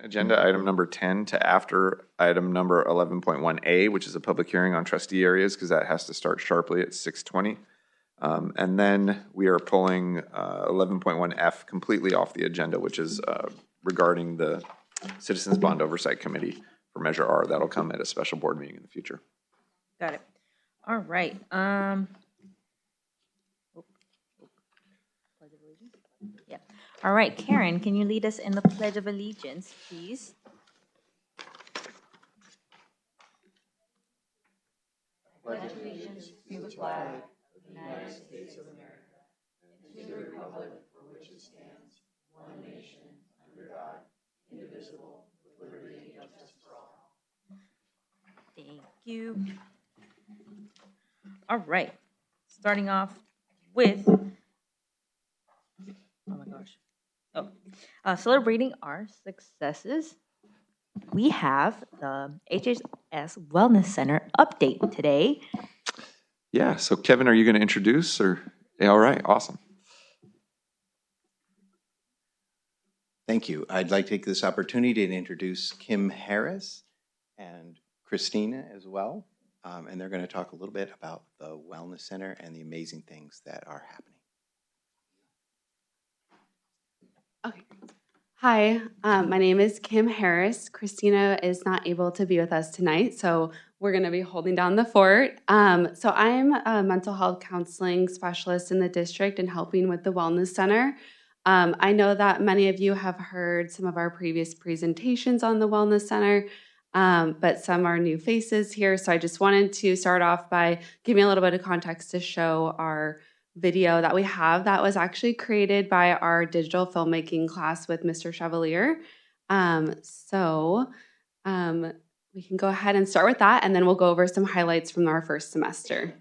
Agenda item number 10 to after item number 11.1A, which is a public hearing on trustee areas, because that has to start sharply at 6:20. And then we are pulling 11.1F completely off the agenda, which is regarding the Citizens Bond Oversight Committee for Measure R. That'll come at a special board meeting in the future. Got it. All right. Yeah. All right, Karen, can you lead us in the Pledge of Allegiance, please? Pledge allegiance to the flag of the United States of America and to the republic for which it stands, one nation, under God, indivisible, with liberty and justice for all. Thank you. All right. Starting off with, oh my gosh. Celebrating our successes, we have the HHS Wellness Center update today. Yeah, so Kevin, are you going to introduce or? Yeah, all right, awesome. Thank you. I'd like to take this opportunity to introduce Kim Harris and Christina as well. And they're going to talk a little bit about the Wellness Center and the amazing things that are happening. Okay. Hi, my name is Kim Harris. Christina is not able to be with us tonight, so we're going to be holding down the fort. So I'm a mental health counseling specialist in the district and helping with the Wellness Center. I know that many of you have heard some of our previous presentations on the Wellness Center, but some are new faces here. So I just wanted to start off by giving a little bit of context to show our video that we have that was actually created by our digital filmmaking class with Mr. Chevalier. We can go ahead and start with that, and then we'll go over some highlights from our first semester.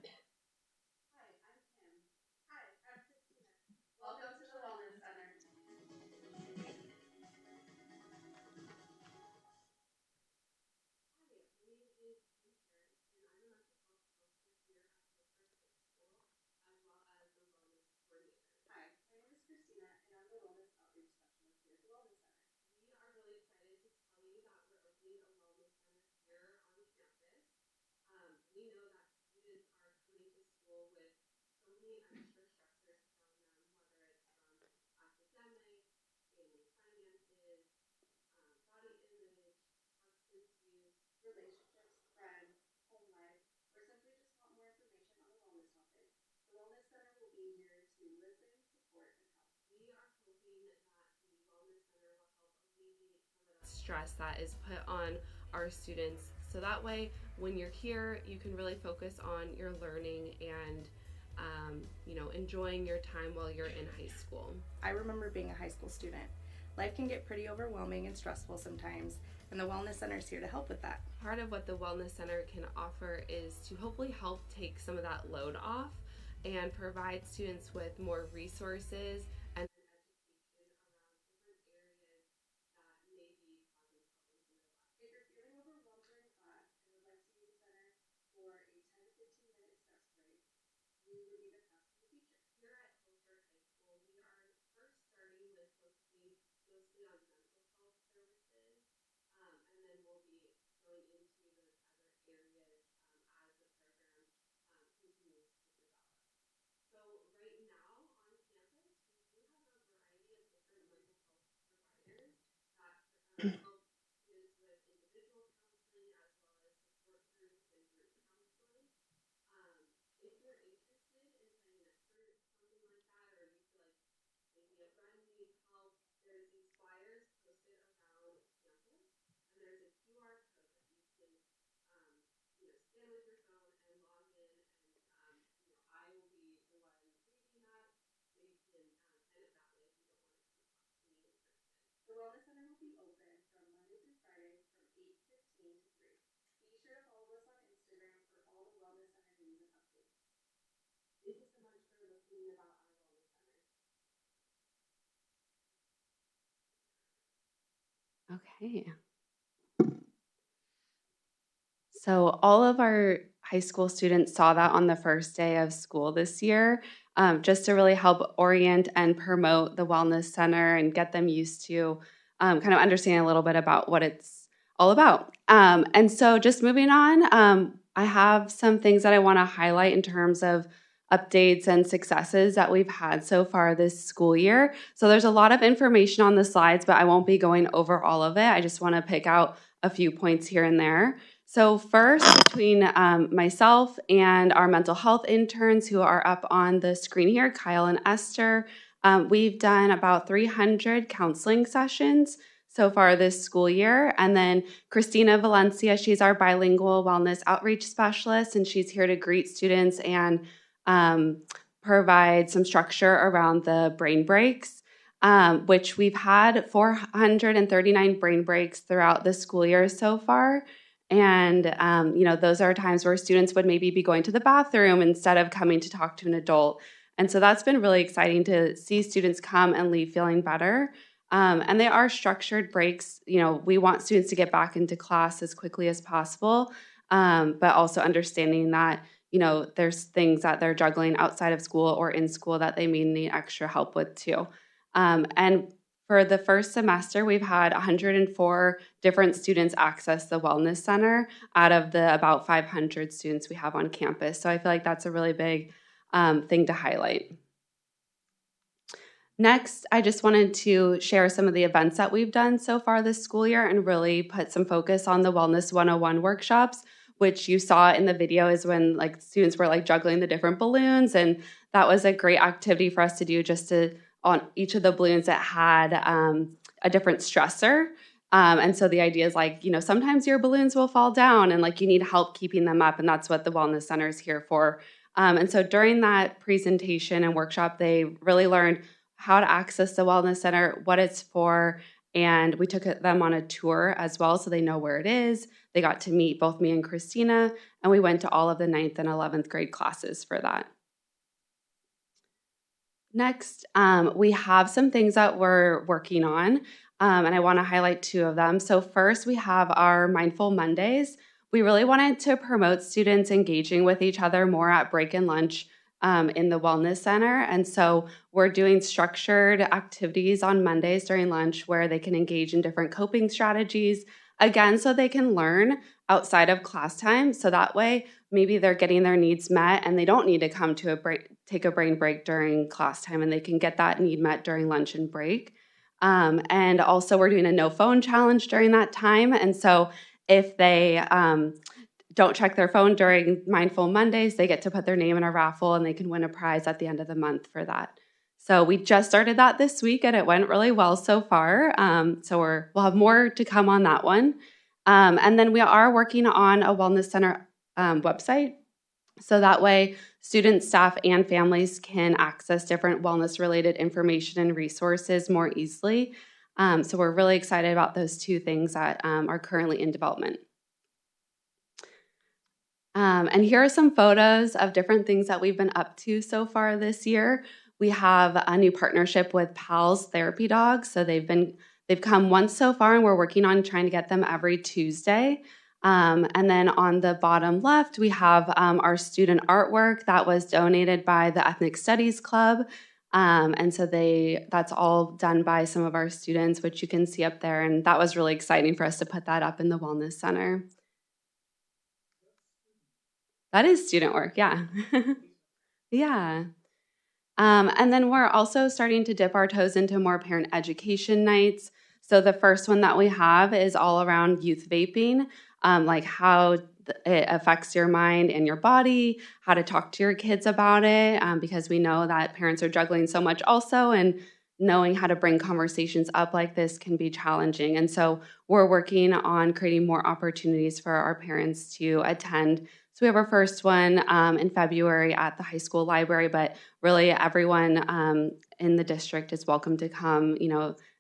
Relationships, friends, home life, or simply just want more information on a wellness topic, the Wellness Center will be here to listen, support, and help. We are hoping that the Wellness Center will help alleviate some of that stress that is put on our students. So that way, when you're here, you can really focus on your learning and enjoying your time while you're in high school. I remember being a high school student. Life can get pretty overwhelming and stressful sometimes, and the Wellness Center is here to help with that. Part of what the Wellness Center can offer is to hopefully help take some of that load off and provide students with more resources and education around different areas that may be causing problems in their life. If you're feeling overwhelmed during class and would like to use the center for a 10 to 15 minute stress break, you would need a pass from a teacher. Here at Healdsburg High School, we are first starting with focusing mostly on mental health services, and then we'll be going into those other areas as the program continues to develop. So right now on campus, we do have a variety of different mental health providers that help students with individual counseling as well as support groups and group counseling. If you're interested in signing up for something like that, or you feel like maybe a friend needs help, there's these flyers posted around campus, and there's a QR code that you can, scan with your phone and log in, and I will be the one reading that, so you can sign up that way if you don't want to come talk to me in person. The Wellness Center will be open from Monday through Friday from 8:15 to 3. Be sure to follow us on Instagram for all the Wellness Center news and updates. Thank you so much for listening about our Wellness Center. Okay. So all of our high school students saw that on the first day of school this year, just to really help orient and promote the Wellness Center and get them used to kind of understanding a little bit about what it's all about. And so just moving on, I have some things that I want to highlight in terms of updates and successes that we've had so far this school year. So there's a lot of information on the slides, but I won't be going over all of it. I just want to pick out a few points here and there. So first, between myself and our mental health interns who are up on the screen here, Kyle and Esther, we've done about 300 counseling sessions so far this school year. And then Christina Valencia, she's our bilingual wellness outreach specialist, and she's here to greet students and provide some structure around the brain breaks, which we've had 439 brain breaks throughout the school year so far. And, those are times where students would maybe be going to the bathroom instead of coming to talk to an adult. And so that's been really exciting to see students come and leave feeling better. And they are structured breaks. We want students to get back into class as quickly as possible, but also understanding that, there's things that they're juggling outside of school or in school that they may need extra help with too. And for the first semester, we've had 104 different students access the Wellness Center out of the about 500 students we have on campus. So I feel like that's a really big thing to highlight. Next, I just wanted to share some of the events that we've done so far this school year and really put some focus on the Wellness 101 workshops, which you saw in the video is when students were juggling the different balloons. And that was a great activity for us to do on each of the balloons that had a different stressor. And so the idea is sometimes your balloons will fall down and you need help keeping them up. And that's what the Wellness Center is here for. And so during that presentation and workshop, they really learned how to access the Wellness Center, what it's for, and we took them on a tour as well so they know where it is. They got to meet both me and Christina, and we went to all of the 9th and 11th grade classes for that. Next, we have some things that we're working on, and I want to highlight 2 of them. So first, we have our Mindful Mondays. We really wanted to promote students engaging with each other more at break and lunch in the Wellness Center. And so we're doing structured activities on Mondays during lunch where they can engage in different coping strategies, again, so they can learn outside of class time. So that way, maybe they're getting their needs met and they don't need to come to take a brain break during class time, and they can get that need met during lunch and break. And also we're doing a no phone challenge during that time. And so if they don't check their phone during Mindful Mondays, they get to put their name in a raffle and they can win a prize at the end of the month for that. So we just started that this week and it went really well so far. So we'll have more to come on that one. And then we are working on a Wellness Center website. So that way students, staff, and families can access different wellness-related information and resources more easily. So we're really excited about those 2 things that are currently in development. And here are some photos of different things that we've been up to so far this year. We have a new partnership with PALS Therapy Dogs. So they've come once so far, and we're working on trying to get them every Tuesday. And then on the bottom left, we have our student artwork that was donated by the Ethnic Studies Club. And so that's all done by some of our students, which you can see up there. And that was really exciting for us to put that up in the Wellness Center. That is student work, yeah. Yeah. And then we're also starting to dip our toes into more parent education nights. So the first one that we have is all around youth vaping, how it affects your mind and your body, how to talk to your kids about it, because we know that parents are juggling so much also, and knowing how to bring conversations up like this can be challenging. And so we're working on creating more opportunities for our parents to attend. So we have our first one in February at the high school library, but really everyone in the district is welcome to come,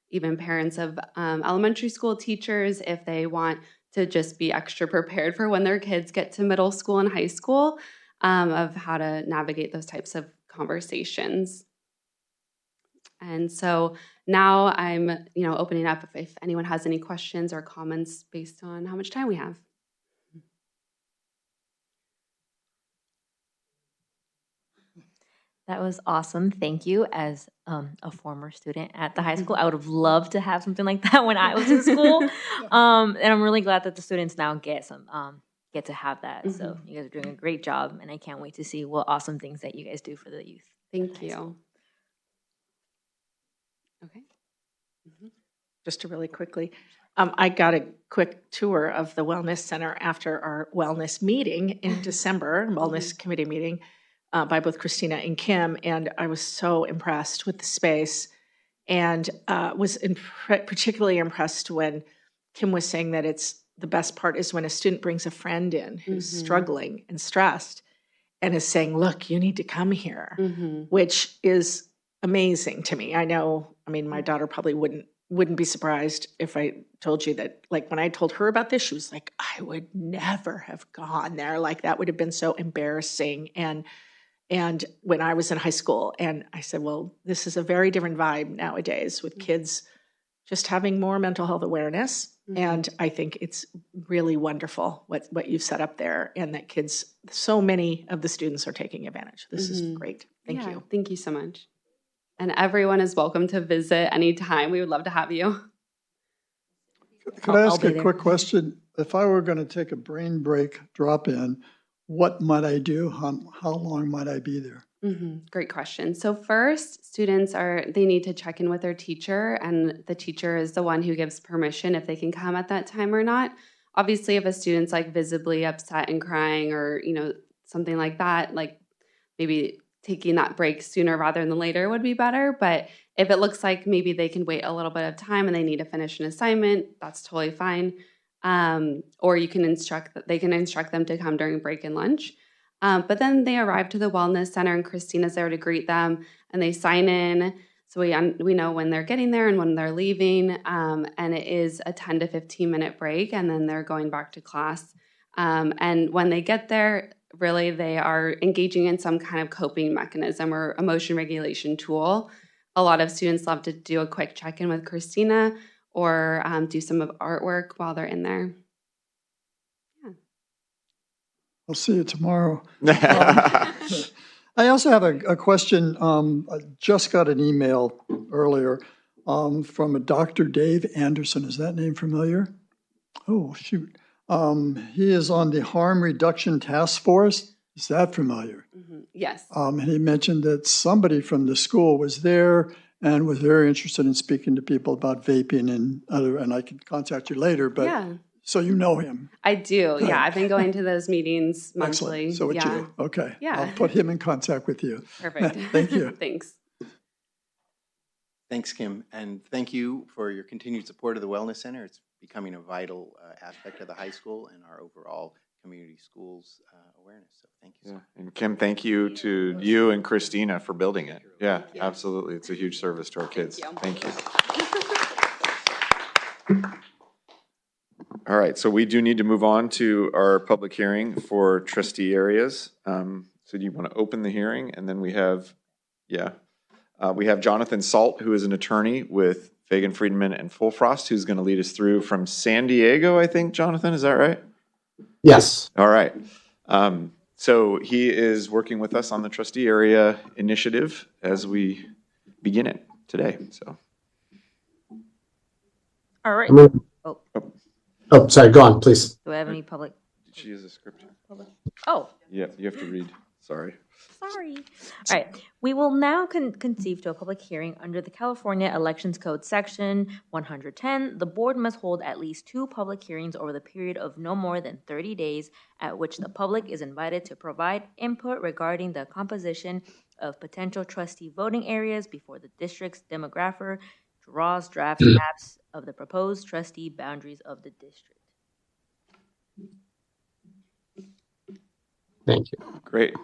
even parents of elementary school teachers, if they want to just be extra prepared for when their kids get to middle school and high school, of how to navigate those types of conversations. And so now I'm, opening up if anyone has any questions or comments based on how much time we have. That was awesome. Thank you. As a former student at the high school, I would have loved to have something like that when I was in school. And I'm really glad that the students now get to have that. So you guys are doing a great job, and I can't wait to see what awesome things that you guys do for the youth. Thank you. Okay. Just to really quickly, I got a quick tour of the Wellness Center after our wellness meeting in December, wellness committee meeting by both Christina and Kim, and I was so impressed with the space, and was particularly impressed when Kim was saying that it's the best part is when a student brings a friend in who's struggling and stressed and is saying, look, you need to come here, which is amazing to me. I mean, my daughter probably wouldn't be surprised if I told you that, like, when I told her about this, she was like, I would never have gone there. Like, that would have been so embarrassing. And when I was in high school, and I said, well, this is a very different vibe nowadays with kids just having more mental health awareness. And I think it's really wonderful what you've set up there, and that kids, so many of the students are taking advantage. This is great. Thank you. Thank you so much. And everyone is welcome to visit anytime. We would love to have you. Could I ask a quick question? If I were going to take a brain break drop in, what might I do? How long might I be there? Great question. So first, students they need to check in with their teacher, and the teacher is the one who gives permission if they can come at that time or not. Obviously, if a student's like visibly upset and crying, or something like that, like maybe taking that break sooner rather than later would be better. But if it looks like maybe they can wait a little bit of time and they need to finish an assignment, that's totally fine. Or they can instruct them to come during break and lunch. But then they arrive to the Wellness Center, and Christina's there to greet them, and they sign in. So we know when they're getting there and when they're leaving. And it is a 10 to 15 minute break, and then they're going back to class. And when they get there, really they are engaging in some kind of coping mechanism or emotion regulation tool. A lot of students love to do a quick check-in with Christina, or do some of artwork while they're in there. I'll see you tomorrow. I also have a question. I just got an email earlier from a Dr. Dave Anderson. Is that name familiar? Oh, shoot. He is on the Harm Reduction Task Force. Is that familiar? Yes. And he mentioned that somebody from the school was there and was very interested in speaking to people about vaping and I can contact you later, but yeah. So you know him. I do. Good. Yeah, I've been going to those meetings monthly. Excellent. So would you? Okay. Yeah. I'll put him in contact with you. Perfect. Thank you. Thanks. Thanks, Kim. And thank you for your continued support of the Wellness Center. It's becoming a vital aspect of the high school and our overall community schools awareness. So thank you. Yeah. And Kim, thank you to you and Christina for building it. Yeah, absolutely. It's a huge service to our kids. Thank you. All right, so we do need to move on to our public hearing for trustee areas. So do you want to open the hearing? And then we have Jonathan Salt, who is an attorney with Fagan, Friedman, and Fullfrost, who's going to lead us through from San Diego, I think. Jonathan, is that right? Yes. All right. So he is working with us on the trustee area initiative as we begin it today. So. All right. Oh, sorry. Go on, please. Do I have any public? Did she use a script? Oh. Yeah, you have to read. Sorry. All right. We will now conceive to a public hearing under the California Elections Code Section 110. The board must hold at least 2 public hearings over the period of no more than 30 days at which the public is invited to provide input regarding the composition of potential trustee voting areas before the district's demographer draws draft maps of the proposed trustee boundaries of the district. Thank you. Great.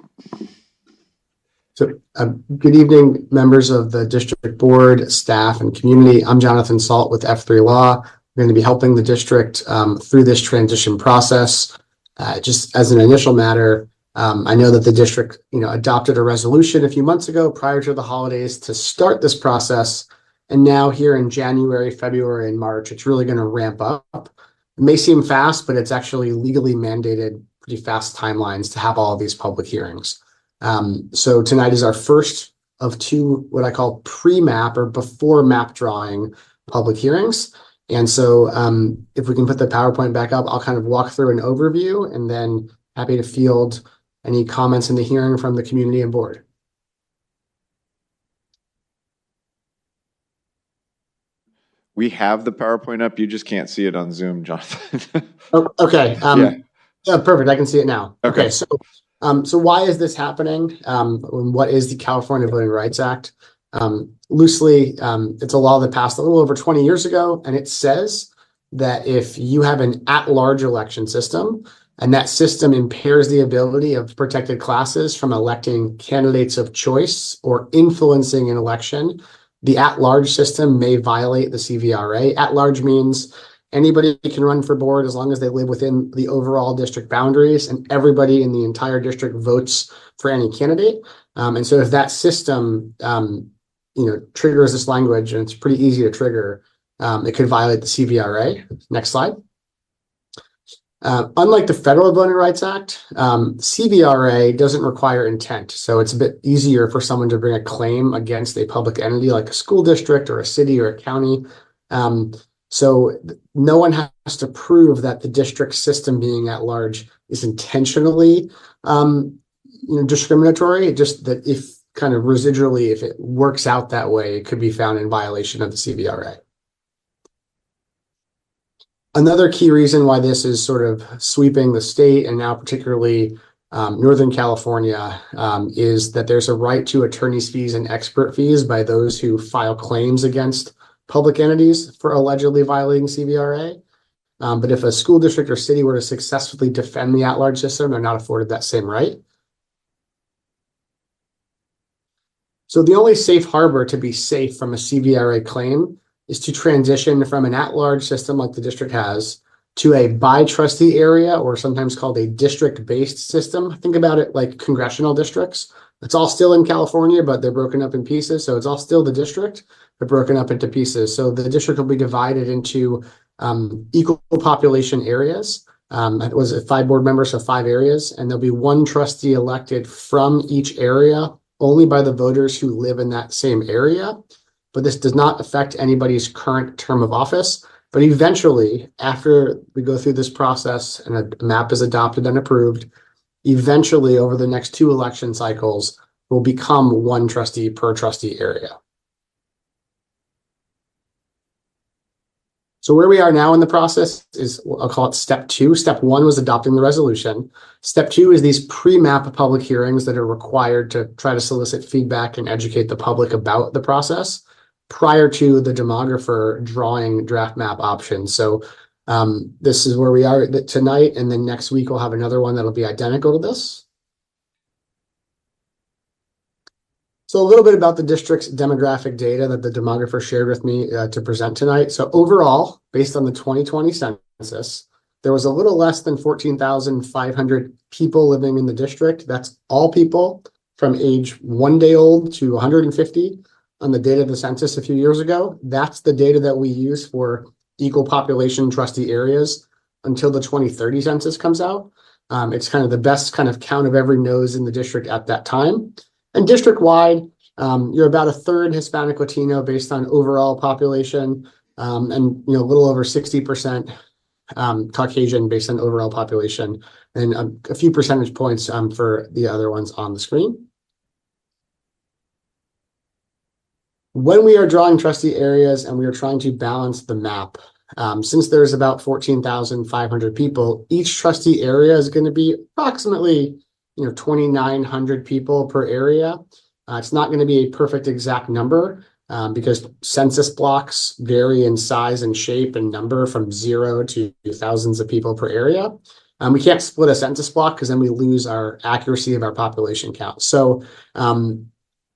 So, good evening, members of the district board, staff, and community. I'm Jonathan Salt with F3 Law. I'm going to be helping the district through this transition process. Just as an initial matter, I know that the district, adopted a resolution a few months ago prior to the holidays to start this process. And now here in January, February, and March, it's really going to ramp up. It may seem fast, but it's actually legally mandated pretty fast timelines to have all of these public hearings. So tonight is our first of two, what I call pre-map or before map drawing public hearings. And so if we can put the PowerPoint back up, I'll kind of walk through an overview and then happy to field any comments in the hearing from the community and board. We have the PowerPoint up. You just can't see it on Zoom, Jonathan. Oh, okay. Yeah, perfect. I can see it now. Okay. So why is this happening? What is the California Voting Rights Act? Loosely, it's a law that passed a little over 20 years ago, and it says that if you have an at-large election system, and that system impairs the ability of protected classes from electing candidates of choice or influencing an election, the at-large system may violate the CVRA. At-large means anybody can run for board as long as they live within the overall district boundaries, and everybody in the entire district votes for any candidate. And so if that system, triggers this language, and it's pretty easy to trigger, it could violate the CVRA. Next slide. Unlike the Federal Voting Rights Act, CVRA doesn't require intent. So it's a bit easier for someone to bring a claim against a public entity like a school district or a city or a county. So no one has to prove that the district system being at large is intentionally discriminatory. Just that if kind of residually, if it works out that way, it could be found in violation of the CVRA. Another key reason why this is sort of sweeping the state and now particularly Northern California is that there's a right to attorney's fees and expert fees by those who file claims against public entities for allegedly violating CVRA. But if a school district or city were to successfully defend the at-large system, they're not afforded that same right. So the only safe harbor to be safe from a CVRA claim is to transition from an at-large system like the district has to a by-trustee area, or sometimes called a district-based system. Think about it like congressional districts. It's all still in California, but they're broken up in pieces. So it's all still the district, but broken up into pieces. So the district will be divided into equal population areas. It was 5 board members, so 5 areas, and there'll be 1 trustee elected from each area only by the voters who live in that same area. But this does not affect anybody's current term of office. But eventually, after we go through this process and a map is adopted and approved, eventually over the next 2 election cycles, will become 1 trustee per trustee area. So where we are now in the process is, I'll call it step 2. Step 1 was adopting the resolution. Step 2 is these pre-map public hearings that are required to try to solicit feedback and educate the public about the process prior to the demographer drawing draft map options. So this is where we are tonight, and then next week we'll have another one that'll be identical to this. So a little bit about the district's demographic data that the demographer shared with me to present tonight. So overall, based on the 2020 census, there was a little less than 14,500 people living in the district. That's all people from age 1 day old to 150 on the data of the census a few years ago. That's the data that we use for equal population trustee areas until the 2030 census comes out. It's kind of the best kind of count of every nose in the district at that time. And district-wide, you're about a third Hispanic Latino based on overall population, and a little over 60% Caucasian based on overall population, and a few percentage points for the other ones on the screen. When we are drawing trustee areas and we are trying to balance the map, since there's about 14,500 people, each trustee area is going to be approximately 2,900 people per area. It's not going to be a perfect exact number because census blocks vary in size and shape and number from 0 to thousands of people per area. We can't split a census block because then we lose our accuracy of our population count. So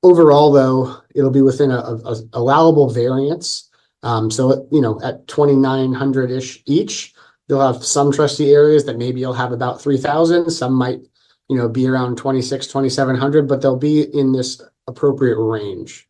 overall, though, it'll be within a allowable variance. So at 2,900-ish each, you'll have some trustee areas that maybe you'll have about 3,000. Some might be around 2,700, but they'll be in this appropriate range.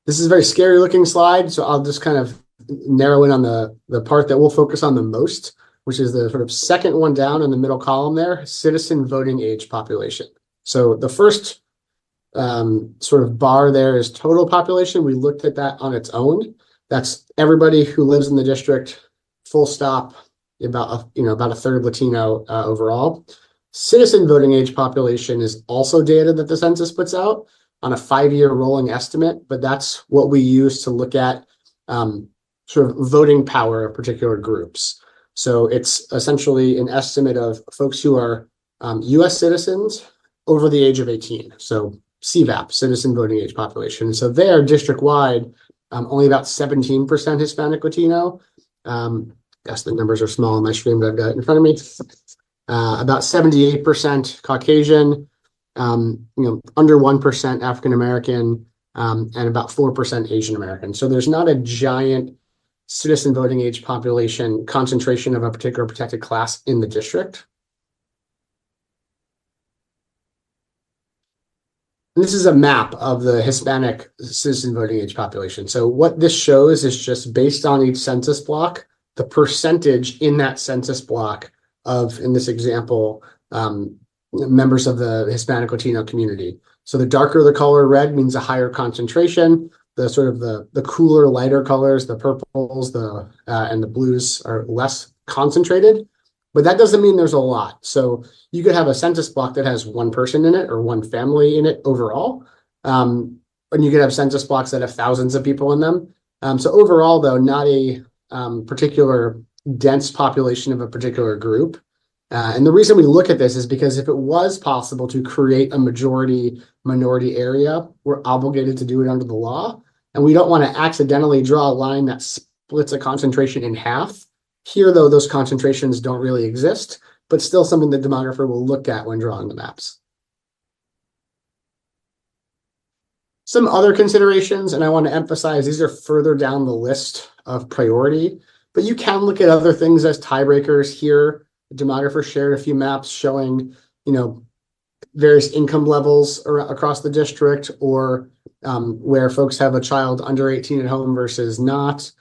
This is a very scary looking slide, so I'll just kind of narrow in on the part that we'll focus on the most. which is the sort of second one down in the middle column there, citizen voting age population. So the first sort of bar there is total population. We looked at that on its own. That's everybody who lives in the district, full stop, about a third Latino overall. Citizen voting age population is also data that the census puts out on a 5-year rolling estimate, but that's what we use to look at sort of voting power of particular groups. So it's essentially an estimate of folks who are US citizens over the age of 18. So CVAP, citizen voting age population. So there, district-wide, only about 17% Hispanic Latino. Guess the numbers are small on my screen, but I've got it in front of me. About 78% Caucasian, under 1% African American, and about 4% Asian American. So there's not a giant citizen voting age population concentration of a particular protected class in the district. And this is a map of the Hispanic citizen voting age population. So what this shows is just based on each census block, the percentage in that census block of, in this example, members of the Hispanic Latino community. So the darker the color red means a higher concentration. The sort of the cooler, lighter colors, the purples, and the blues are less concentrated, but that doesn't mean there's a lot. So you could have a census block that has one person in it or one family in it overall. And you could have census blocks that have thousands of people in them. So overall, though, not a particular dense population of a particular group. And the reason we look at this is because if it was possible to create a majority-minority area, we're obligated to do it under the law. And we don't want to accidentally draw a line that splits a concentration in half. Here, though, those concentrations don't really exist, but still something the demographer will look at when drawing the maps. Some other considerations, and I want to emphasize these are further down the list of priority, but you can look at other things as tiebreakers here. The demographer shared a few maps showing, various income levels across the district, or where folks have a child under 18 at home versus not.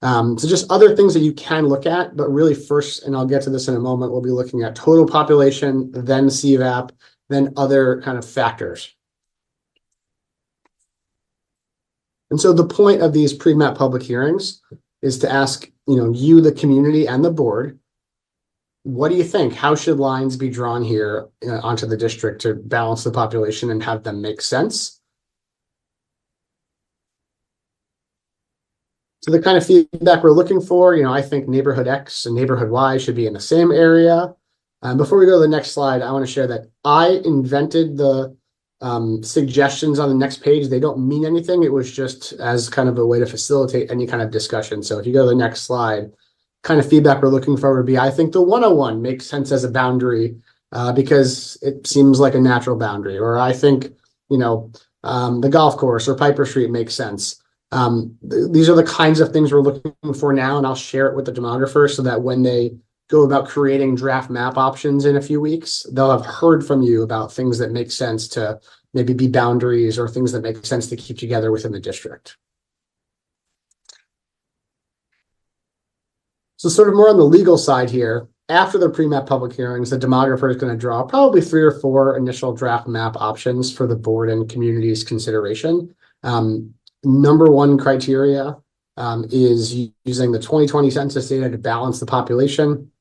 So just other things that you can look at, but really first, and I'll get to this in a moment, we'll be looking at total population, then CVAP, then other kind of factors. And so the point of these pre-map public hearings is to ask, you, the community, and the board, what do you think? How should lines be drawn here onto the district to balance the population and have them make sense? So the kind of feedback we're looking for, I think neighborhood X and neighborhood Y should be in the same area. Before we go to the next slide, I want to share that I invented the suggestions on the next page. They don't mean anything. It was just as kind of a way to facilitate any kind of discussion. So if you go to the next slide, kind of feedback we're looking for would be, I think the 101 makes sense as a boundary because it seems like a natural boundary. Or I think, the golf course or Piper Street makes sense. These are the kinds of things we're looking for now, and I'll share it with the demographer so that when they go about creating draft map options in a few weeks, they'll have heard from you about things that make sense to maybe be boundaries or things that make sense to keep together within the district. So sort of more on the legal side here, after the pre-map public hearings, the demographer is going to draw probably 3 or 4 initial draft map options for the board and community's consideration. Number one criteria is using the 2020 census data to balance the population.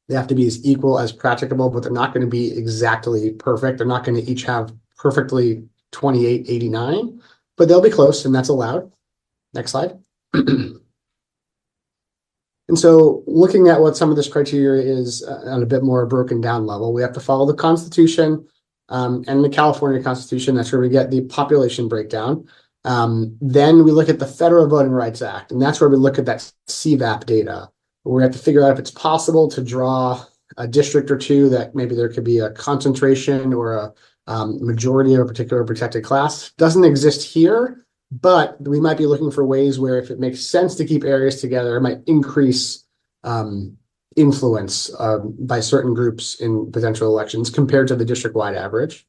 They have to be as equal as practicable, but they're not going to be exactly perfect. They're not going to each have perfectly 2889, but they'll be close, and that's allowed. Next slide. And so looking at what some of this criteria is on a bit more broken down level, we have to follow the Constitution and the California Constitution. That's where we get the population breakdown. Then we look at the Federal Voting Rights Act, and that's where we look at that CVAP data. We have to figure out if it's possible to draw a district or two that maybe there could be a concentration or a majority of a particular protected class. Doesn't exist here, but we might be looking for ways where if it makes sense to keep areas together, it might increase influence by certain groups in potential elections compared to the district-wide average.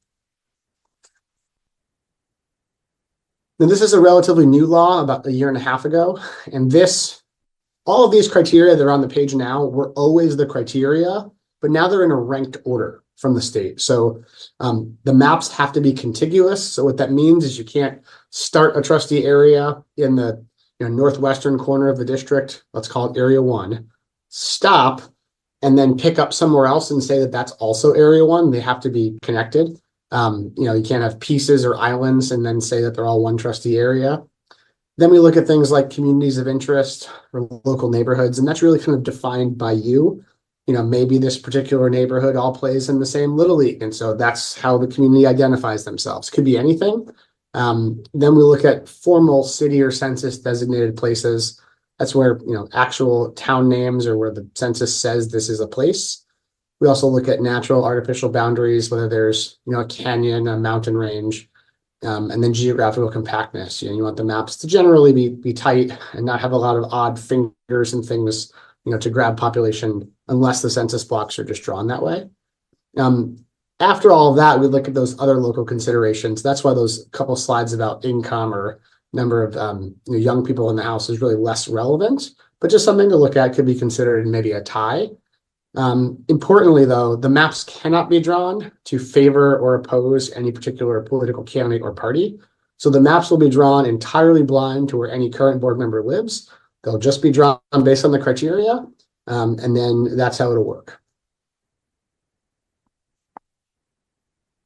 Now, this is a relatively new law, about a year and a half ago, and this all of these criteria that are on the page now were always the criteria, but now they're in a ranked order from the state. So the maps have to be contiguous. So what that means is you can't start a trustee area in the northwestern corner of the district, let's call it area 1, stop, and then pick up somewhere else and say that that's also area 1. They have to be connected. You can't have pieces or islands and then say that they're all one trustee area. Then we look at things like communities of interest or local neighborhoods, and that's really kind of defined by you. Maybe this particular neighborhood all plays in the same Little League, and so that's how the community identifies themselves. Could be anything. Then we look at formal city or census designated places. That's where, actual town names or where the census says this is a place. We also look at natural, artificial boundaries, whether there's, a canyon, a mountain range, and then geographical compactness. You want the maps to generally be tight and not have a lot of odd fingers and things, to grab population unless the census blocks are just drawn that way. After all of that, we look at those other local considerations. That's why those couple slides about income or number of young people in the house is really less relevant, but just something to look at. Could be considered maybe a tie. Importantly, though, the maps cannot be drawn to favor or oppose any particular political candidate or party. So the maps will be drawn entirely blind to where any current board member lives. They'll just be drawn based on the criteria, and then that's how it'll work.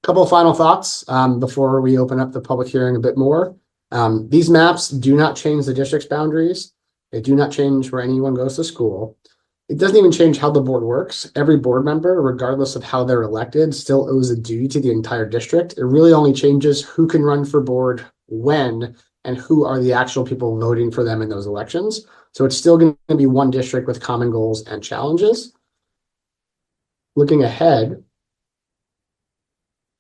Couple of final thoughts before we open up the public hearing a bit more. These maps do not change the district's boundaries. They do not change where anyone goes to school. It doesn't even change how the board works. Every board member, regardless of how they're elected, still owes a duty to the entire district. It really only changes who can run for board when and who are the actual people voting for them in those elections. So it's still going to be one district with common goals and challenges. Looking ahead,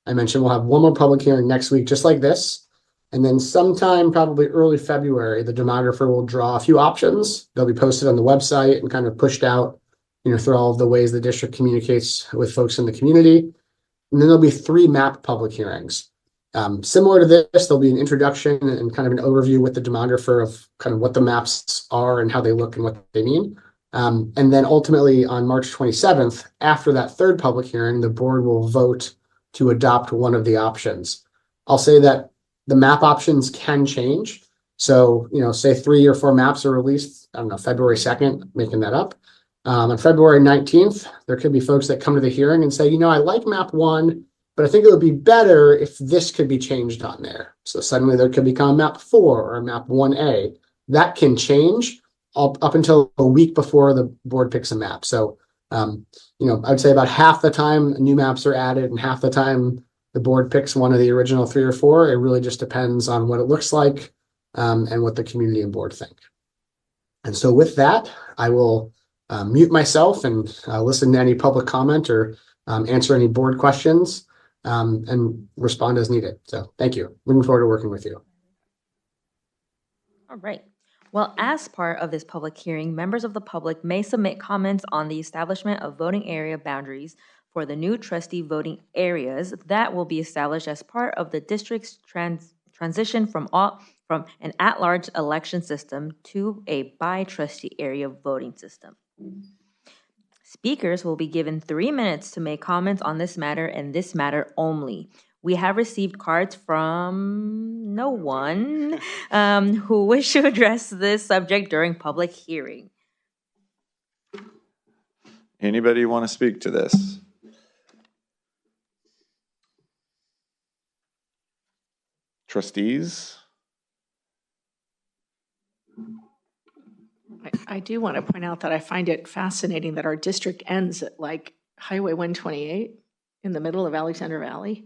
I mentioned we'll have one more public hearing next week, just like this. And then sometime, probably early February, the demographer will draw a few options. They'll be posted on the website and kind of pushed out, through all of the ways the district communicates with folks in the community. And then there'll be 3 map public hearings. Similar to this, there'll be an introduction and kind of an overview with the demographer of kind of what the maps are and how they look and what they mean. And then ultimately on March 27th, after that 3rd public hearing, the board will vote to adopt one of the options. I'll say that the map options can change. So, say 3 or 4 maps are released, I don't know, February 2nd, making that up. On February 19th, there could be folks that come to the hearing and say, I like map 1, but I think it would be better if this could be changed on there. So suddenly there could become map 4 or map 1A. That can change up until a week before the board picks a map. So, I'd say about half the time new maps are added and half the time the board picks one of the original 3 or 4. It really just depends on what it looks like and what the community and board think. And so with that, I will mute myself and listen to any public comment or answer any board questions and respond as needed. So thank you. Looking forward to working with you. All right. Well, as part of this public hearing, members of the public may submit comments on the establishment of voting area boundaries for the new trustee voting areas that will be established as part of the district's transition from an at-large election system to a by-trustee area voting system. Speakers will be given 3 minutes to make comments on this matter and this matter only. We have received cards from no one who wish to address this subject during public hearing. Anybody want to speak to this? Trustees? I do want to point out that I find it fascinating that our district ends at like Highway 128 in the middle of Alexander Valley.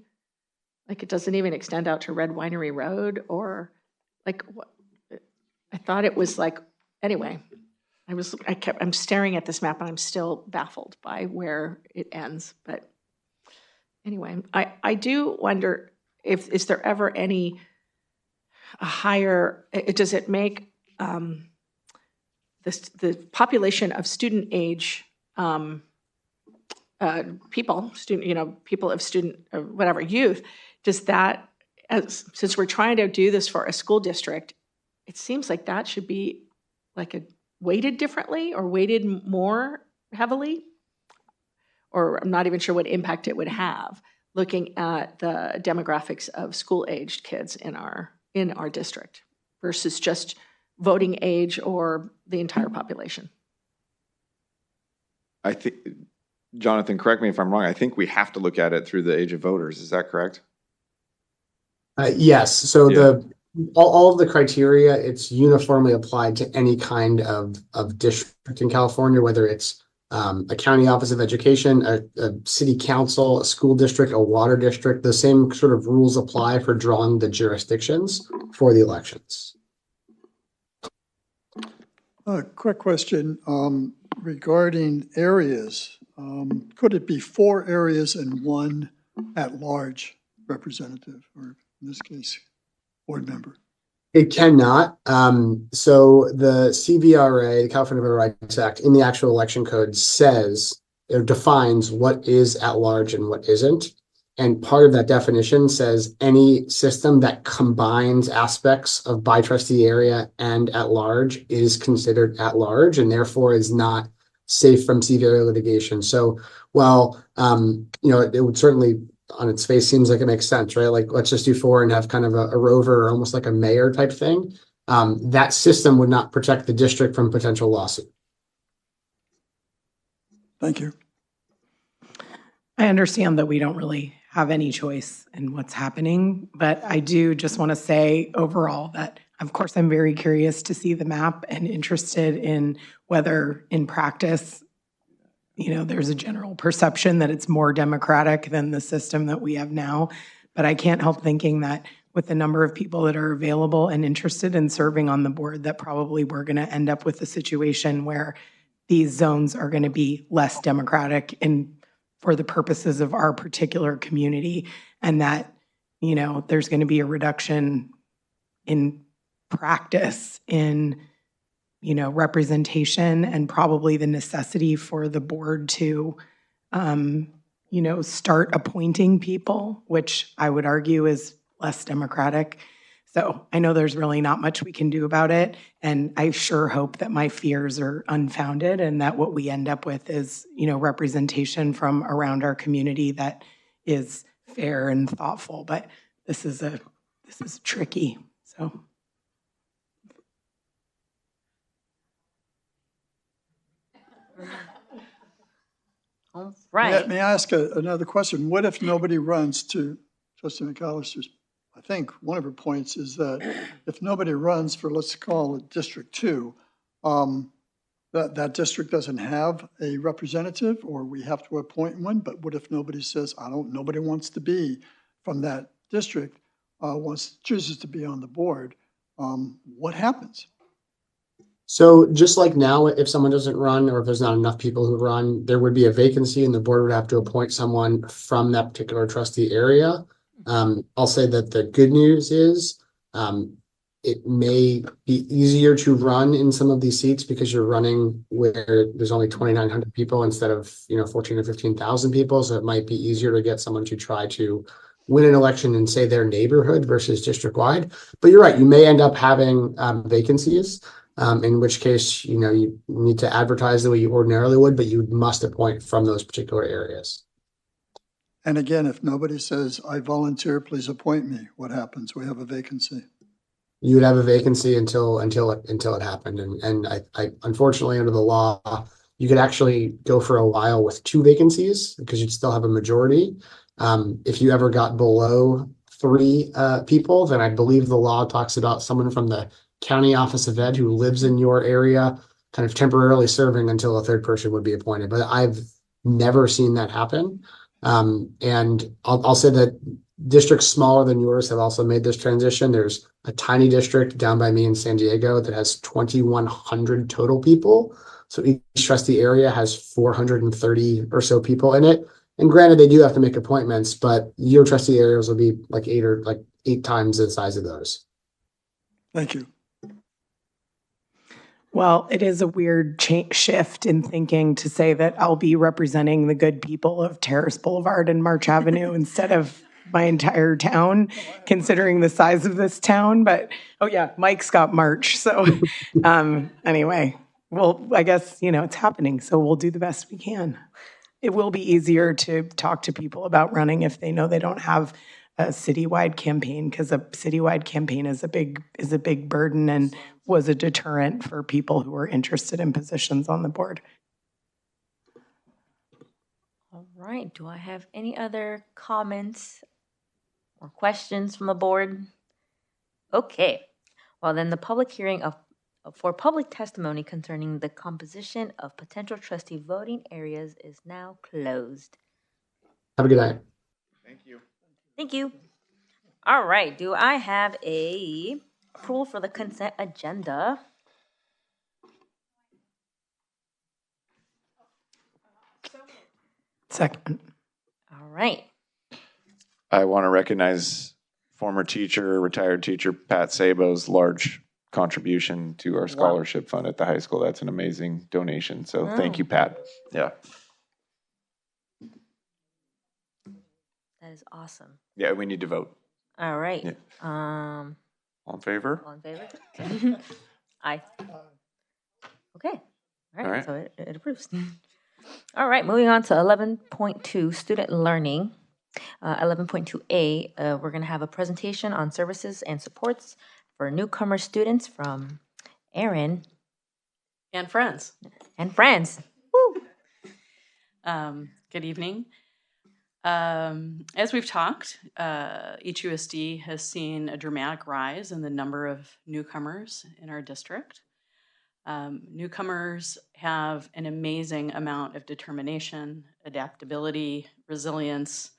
Like it doesn't even extend out to Red Winery Road or like what? I thought it was like, anyway, I'm staring at this map and I'm still baffled by where it ends. But anyway, I do wonder if, is there ever any higher, does it make the population of student age people, people of student, whatever, youth, does that, since we're trying to do this for a school district, it seems like that should be like weighted differently or weighted more heavily, or I'm not even sure what impact it would have, looking at the demographics of school-aged kids in our district versus just voting age or the entire population. I think, Jonathan, correct me if I'm wrong, I think we have to look at it through the age of voters. Is that correct? Yes. So Yeah. all of the criteria, it's uniformly applied to any kind of district in California, whether it's a county office of education, a city council, a school district, a water district. The same sort of rules apply for drawing the jurisdictions for the elections. A quick question regarding areas. Could it be 4 areas and 1 at-large representative, or in this case, board member? It cannot. So the CVRA, the California Voter Rights Act, in the actual election code says, it defines what is at large and what isn't. And part of that definition says any system that combines aspects of by trustee area and at large is considered at large and therefore is not safe from CVRA litigation. So while, it would certainly on its face seems like it makes sense, right? Like, let's just do 4 and have kind of a rover or almost like a mayor type thing. That system would not protect the district from potential lawsuit. Thank you. I understand that we don't really have any choice in what's happening, but I do just want to say overall that, of course, I'm very curious to see the map and interested in whether in practice, there's a general perception that it's more democratic than the system that we have now. But I can't help thinking that with the number of people that are available and interested in serving on the board, that probably we're going to end up with a situation where these zones are going to be less democratic for the purposes of our particular community, and that, there's going to be a reduction in practice in representation and probably the necessity for the board to, start appointing people, which I would argue is less democratic. So I know there's really not much we can do about it. And I sure hope that my fears are unfounded and that what we end up with is, representation from around our community that is fair and thoughtful. But this is tricky. So. All right. May I ask another question? What if nobody runs, to Trustee McAllister's, I think one of her points is that if nobody runs for, let's call it District 2, that district doesn't have a representative, or we have to appoint one, but what if nobody says, nobody wants to be from that district, chooses to be on the board, what happens? So just like now, if someone doesn't run or if there's not enough people who run, there would be a vacancy and the board would have to appoint someone from that particular trustee area. I'll say that the good news is it may be easier to run in some of these seats because you're running where there's only 2,900 people instead of 14 or 15,000 people. So it might be easier to get someone to try to win an election in, say, their neighborhood versus district wide. But you're right, you may end up having vacancies. In which case, you need to advertise the way you ordinarily would, but you must appoint from those particular areas. And again, if nobody says, I volunteer, please appoint me, what happens? We have a vacancy. You would have a vacancy until it happened. And I unfortunately, under the law, you could actually go for a while with 2 vacancies because you'd still have a majority. If you ever got below 3 people, then I believe the law talks about someone from the county office of ed who lives in your area kind of temporarily serving until a 3rd person would be appointed. But I've never seen that happen. And I'll say that districts smaller than yours have also made this transition. There's a tiny district down by me in San Diego that has 2,100 total people. So each trustee area has 430 or so people in it. And granted, they do have to make appointments, but your trustee areas will be like 8 times the size of those. Thank you. Well, it is a weird shift in thinking to say that I'll be representing the good people of Terrace Boulevard and March Avenue instead of my entire town, considering the size of this town. But, oh yeah, Mike's got March. So anyway, well, I guess, it's happening, so we'll do the best we can. It will be easier to talk to people about running if they know they don't have a citywide campaign, because a citywide campaign is a big burden and was a deterrent for people who were interested in positions on the board. All right, do I have any other comments or questions from the board? Okay, well then the public hearing for public testimony concerning the composition of potential trustee voting areas is now closed. Have a good night. Thank you. Thank you. All right, do I have a approval for the consent agenda? Second. All right. I want to recognize former teacher, retired teacher Pat Sabo's large contribution to our scholarship fund at the high school. That's an amazing donation. So thank you, Pat. Yeah. That is awesome. Yeah, we need to vote. All right. Yeah. All in favor? All in favor? Aye. Okay. All right. So it approves. All right. Moving on to 11.2, student learning. 11.2a, we're going to have a presentation on services and supports for newcomer students from Aaron. And friends. And friends. Woo! Good evening. As we've talked, HUSD has seen a dramatic rise in the number of newcomers in our district. Newcomers have an amazing amount of determination, adaptability, resilience.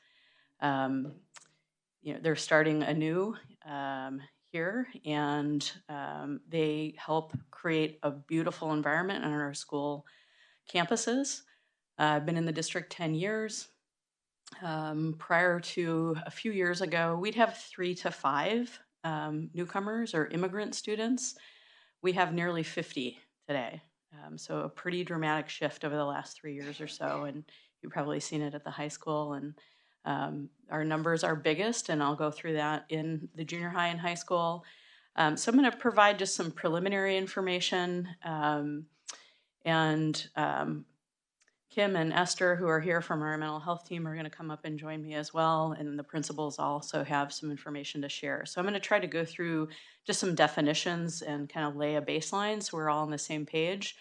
They're starting anew here, and they help create a beautiful environment on our school campuses. I've been in the district 10 years. Prior to a few years ago, we'd have 3 to 5 newcomers or immigrant students. We have nearly 50 today. So a pretty dramatic shift over the last 3 years or so, and you've probably seen it at the high school. And our numbers are biggest, and I'll go through that in the junior high and high school. So I'm going to provide just some preliminary information, and Kim and Esther, who are here from our mental health team, are going to come up and join me as well, and the principals also have some information to share. So I'm going to try to go through just some definitions and kind of lay a baseline so we're all on the same page.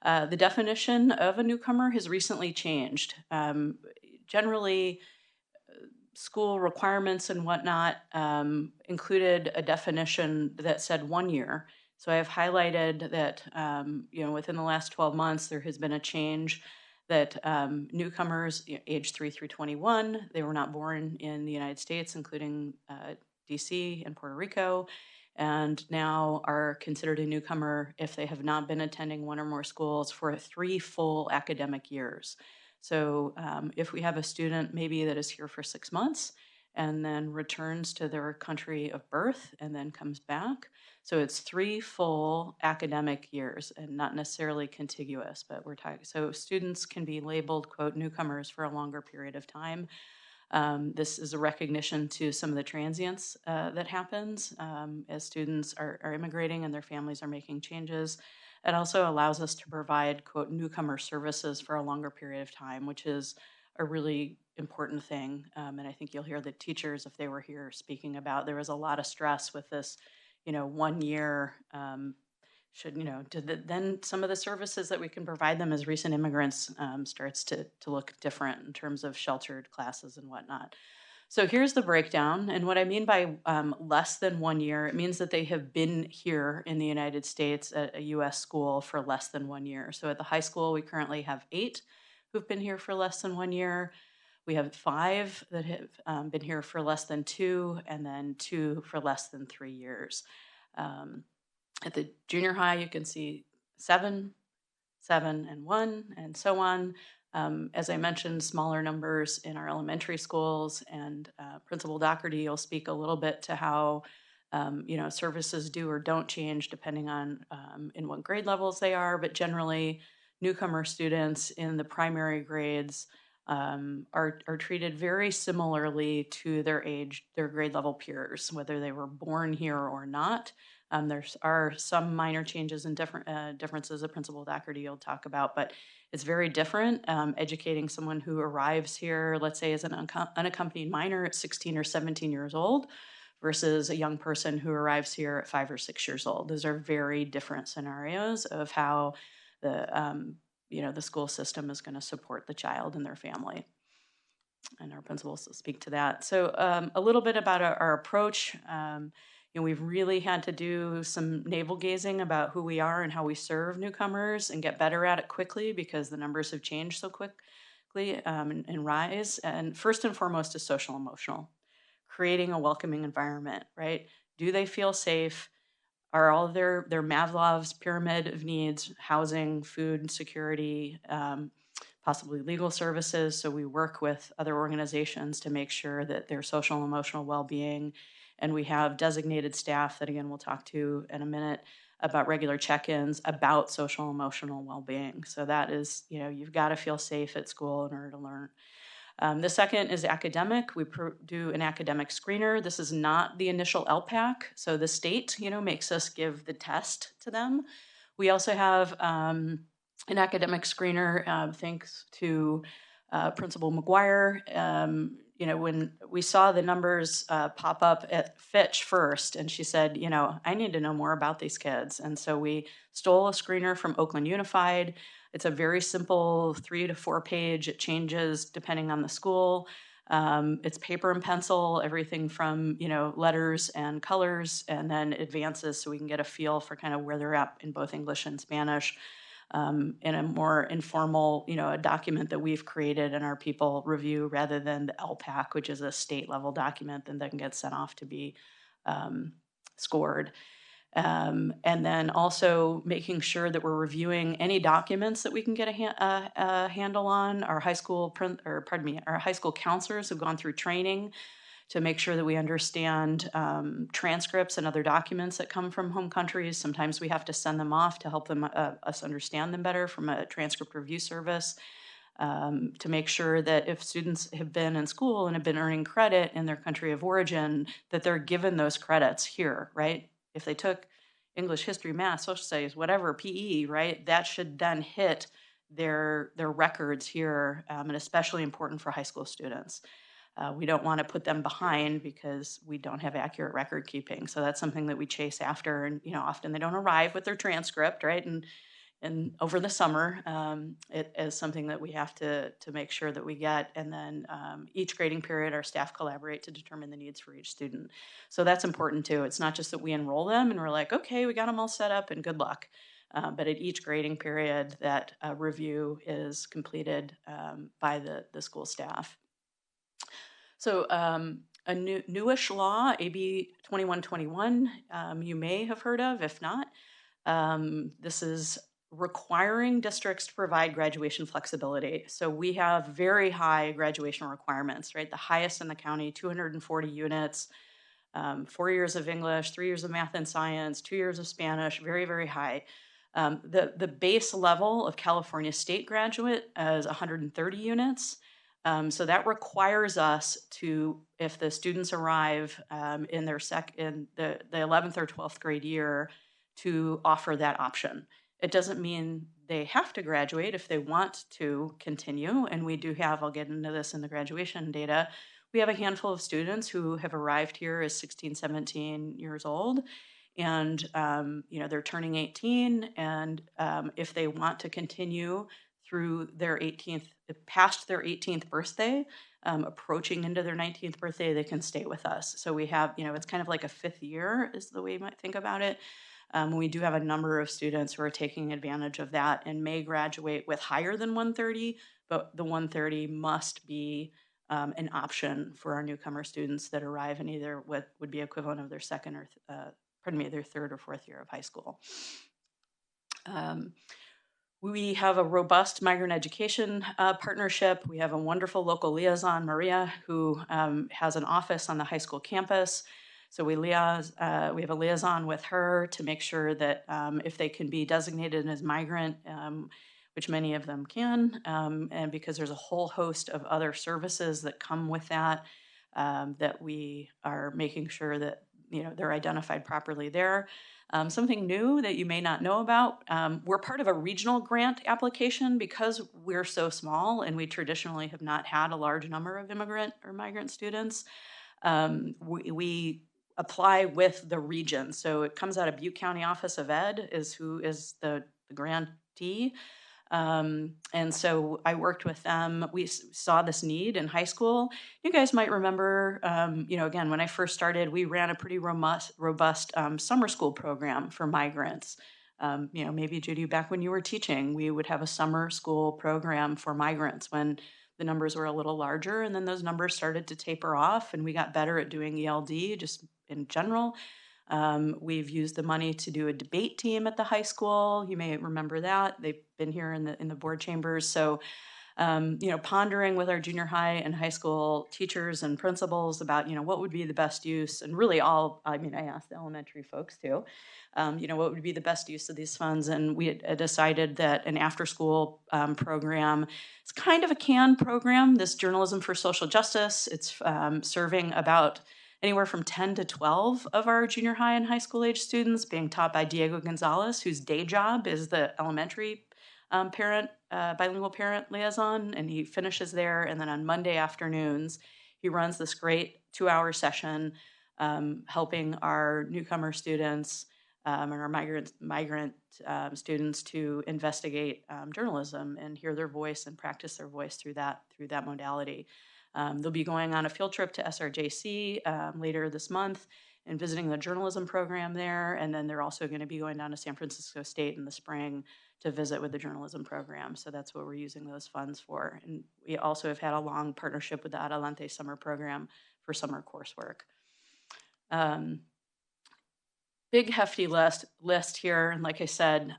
The definition of a newcomer has recently changed. Generally, school requirements and whatnot included a definition that said 1 year. So I have highlighted that within the last 12 months there has been a change that newcomers age 3 through 21, they were not born in the United States, including DC and Puerto Rico, and now are considered a newcomer if they have not been attending 1 or more schools for 3 full academic years. So if we have a student maybe that is here for 6 months and then returns to their country of birth and then comes back, so it's 3 full academic years and not necessarily contiguous, but we're talking, so students can be labeled, quote, newcomers for a longer period of time. This is a recognition to some of the transience that happens as students are immigrating and their families are making changes. It also allows us to provide, quote, newcomer services for a longer period of time, which is a really important thing. And I think you'll hear the teachers, if they were here, speaking about there was a lot of stress with this 1 year then some of the services that we can provide them as recent immigrants starts to look different in terms of sheltered classes and whatnot. So here's the breakdown. And what I mean by less than 1 year, it means that they have been here in the United States at a U.S. school for less than 1 year. So at the high school, we currently have 8 who've been here for less than 1 year. We have 5 that have been here for less than 2, and then 2 for less than 3 years. At the junior high, you can see 7, 7, and 1, and so on. As I mentioned, smaller numbers in our elementary schools, and Principal Doherty will speak a little bit to how services do or don't change depending on in what grade levels they are, but generally newcomer students in the primary grades are treated very similarly to their grade level peers, whether they were born here or not. There are some minor changes and differences that Principal Doherty will talk about, but it's very different educating someone who arrives here, let's say as an unaccompanied minor at 16 or 17 years old, versus a young person who arrives here at 5 or 6 years old. Those are very different scenarios of how the school system is going to support the child and their family. And our principals will speak to that. So a little bit about our approach. We've really had to do some navel gazing about who we are and how we serve newcomers and get better at it quickly because the numbers have changed so quickly and rise. And first and foremost is social emotional, creating a welcoming environment, right? Do they feel safe? Are all their Maslow's pyramid of needs, housing, food, security, possibly legal services? So we work with other organizations to make sure that their social and emotional well-being, and we have designated staff that, again, we'll talk to in a minute about regular check-ins about social and emotional well-being. So that is, you've got to feel safe at school in order to learn. The second is academic. We do an academic screener. This is not the initial LPAC. So the state, makes us give the test to them. We also have an academic screener, thanks to Principal McGuire. When we saw the numbers pop up at Fitch first, and she said, I need to know more about these kids. And so we stole a screener from Oakland Unified. It's a very simple 3 to 4 page. It changes depending on the school. It's paper and pencil, everything from, letters and colors, and then advances so we can get a feel for kind of where they're at in both English and Spanish. In a more informal, a document that we've created and our people review rather than the LPAC, which is a state level document that then gets sent off to be scored. And then also making sure that we're reviewing any documents that we can get a handle on. Our high school counselors have gone through training to make sure that we understand transcripts and other documents that come from home countries. Sometimes we have to send them off to help us understand them better from a transcript review service. To make sure that if students have been in school and have been earning credit in their country of origin, that they're given those credits here, right? If they took English, history, math, social studies, whatever, PE, right, that should then hit their records here, and especially important for high school students. We don't want to put them behind because we don't have accurate record keeping. So that's something that we chase after, and often they don't arrive with their transcript, right? And over the summer, it is something that we have to make sure that we get. And then each grading period, our staff collaborate to determine the needs for each student. So that's important too. It's not just that we enroll them and we're like, okay, we got them all set up and good luck. But at each grading period, that review is completed by the school staff. So a newish law, AB 2121, you may have heard of. If not, this is requiring districts to provide graduation flexibility. So we have very high graduation requirements, right? The highest in the county, 240 units, 4 years of English, 3 years of math and science, 2 years of Spanish, very, very high. The base level of California state graduate is 130 units. So that requires us to, if the students arrive in their the 11th or 12th grade year, to offer that option. It doesn't mean they have to graduate if they want to continue. And we do have, I'll get into this in the graduation data, we have a handful of students who have arrived here as 16, 17 years old. And, they're turning 18. And if they want to continue through their 18th, past their 18th birthday, approaching into their 19th birthday, they can stay with us. So we have, it's kind of like a 5th year is the way you might think about it. We do have a number of students who are taking advantage of that and may graduate with higher than 130, but the 130 must be an option for our newcomer students that arrive in either what would be equivalent of their their 3rd or 4th year of high school. We have a robust migrant education partnership. We have a wonderful local liaison, Maria, who has an office on the high school campus. So we have a liaison with her to make sure that if they can be designated as migrant, which many of them can, and because there's a whole host of other services that come with that, that we are making sure that they're identified properly there. Something new that you may not know about, we're part of a regional grant application because we're so small and we traditionally have not had a large number of immigrant or migrant students. We apply with the region. So it comes out of Butte County Office of Ed is who is the grantee. And so I worked with them. We saw this need in high school. You guys might remember, again, when I first started, we ran a pretty robust summer school program for migrants. Maybe Judy, back when you were teaching, we would have a summer school program for migrants when the numbers were a little larger, and then those numbers started to taper off, and we got better at doing ELD just in general. We've used the money to do a debate team at the high school. You may remember that. They've been here in the board chambers. So, pondering with our junior high and high school teachers and principals about, what would be the best use, and really I asked the elementary folks too, what would be the best use of these funds. And we had decided that an after-school program, it's kind of a canned program, this Journalism for Social Justice. It's serving about anywhere from 10 to 12 of our junior high and high school age students, being taught by Diego Gonzalez, whose day job is the elementary bilingual parent liaison, and he finishes there. And then on Monday afternoons, he runs this great 2-hour session helping our newcomer students and our migrant students to investigate journalism and hear their voice and practice their voice through that modality. They'll be going on a field trip to SRJC later this month and visiting the journalism program there. And then they're also going to be going down to San Francisco State in the spring to visit with the journalism program. So that's what we're using those funds for. And we also have had a long partnership with the Adelante summer program for summer coursework. Big hefty list here. And like I said,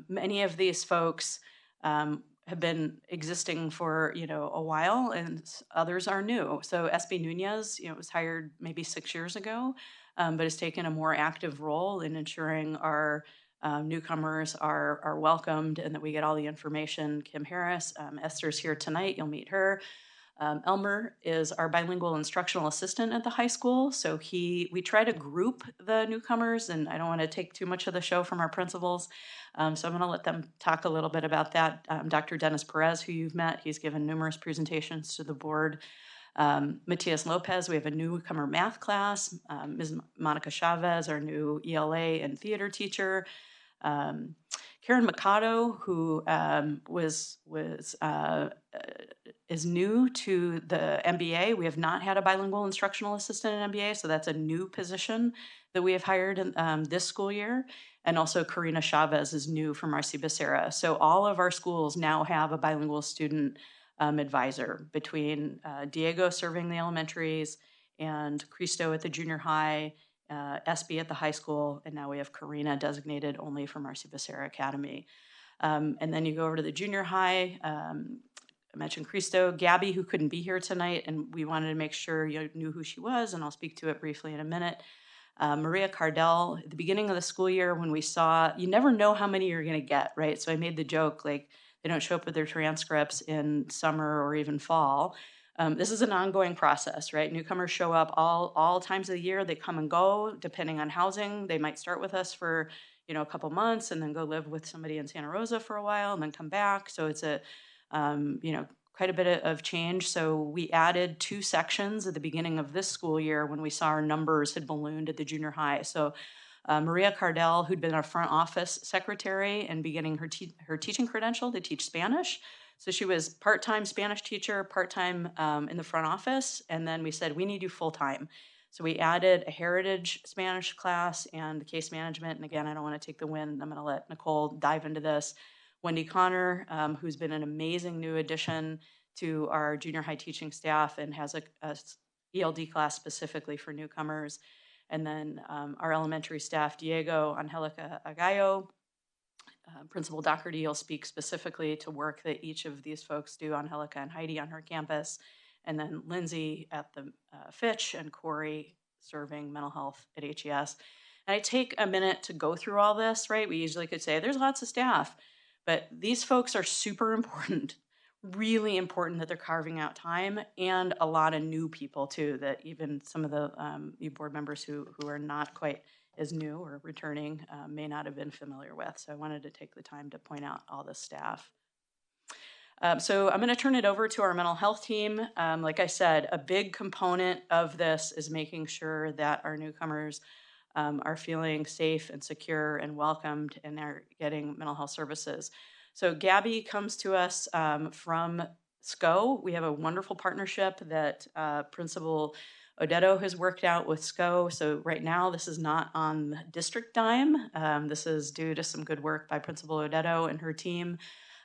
many of these folks have been existing for, a while, and others are new. So SB Nunez, was hired maybe 6 years ago, but has taken a more active role in ensuring our newcomers are welcomed and that we get all the information. Kim Harris, Esther's here tonight. You'll meet her. Elmer is our bilingual instructional assistant at the high school. So we try to group the newcomers, and I don't want to take too much of the show from our principals. So I'm going to let them talk a little bit about that. Dr. Dennis Perez, who you've met, he's given numerous presentations to the board. Matias Lopez, we have a newcomer math class. Ms. Monica Chavez, our new ELA and theater teacher. Karen Mikado, who is new to the MBA. We have not had a bilingual instructional assistant in MBA, so that's a new position that we have hired in this school year. And also Karina Chavez is new from Marcy Becerra. So all of our schools now have a bilingual student advisor, between Diego serving the elementaries and Cristo at the junior high, SB at the high school, and now we have Karina designated only for Marcy Becerra Academy. And then you go over to the junior high. I mentioned Cristo, Gabby, who couldn't be here tonight, and we wanted to make sure you knew who she was, and I'll speak to it briefly in a minute. Maria Cardell, at the beginning of the school year, when we saw, you never know how many you're going to get, right? So I made the joke, like, they don't show up with their transcripts in summer or even fall. This is an ongoing process, right? Newcomers show up all times of the year. They come and go depending on housing. They might start with us for, a couple months and then go live with somebody in Santa Rosa for a while and then come back. So it's quite a bit of change. So we added 2 sections at the beginning of this school year when we saw our numbers had ballooned at the junior high. So Maria Cardell, who'd been a front office secretary and beginning her teaching credential to teach Spanish. So she was part-time Spanish teacher, part-time in the front office. And then we said, we need you full-time. So we added a heritage Spanish class and case management. And again, I don't want to take the win. I'm going to let Nicole dive into this. Wendy Connor, who's been an amazing new addition to our junior high teaching staff and has a ELD class specifically for newcomers. And then our elementary staff, Diego Angelica Agallo, Principal Doherty will speak specifically to work that each of these folks do, Angelica and Heidi on her campus. And then Lindsay at the Fitch and Corey serving mental health at HES. And I take a minute to go through all this, right? We usually could say there's lots of staff, but these folks are super important, really important that they're carving out time, and a lot of new people too, that even some of the board members who are not quite is new or returning may not have been familiar with. So I wanted to take the time to point out all the staff. So I'm going to turn it over to our mental health team. Like I said, a big component of this is making sure that our newcomers are feeling safe and secure and welcomed and are getting mental health services. So Gabby comes to us from SCO. We have a wonderful partnership that Principal Odetto has worked out with SCO. So right now, this is not on district dime. This is due to some good work by Principal Odetto and her team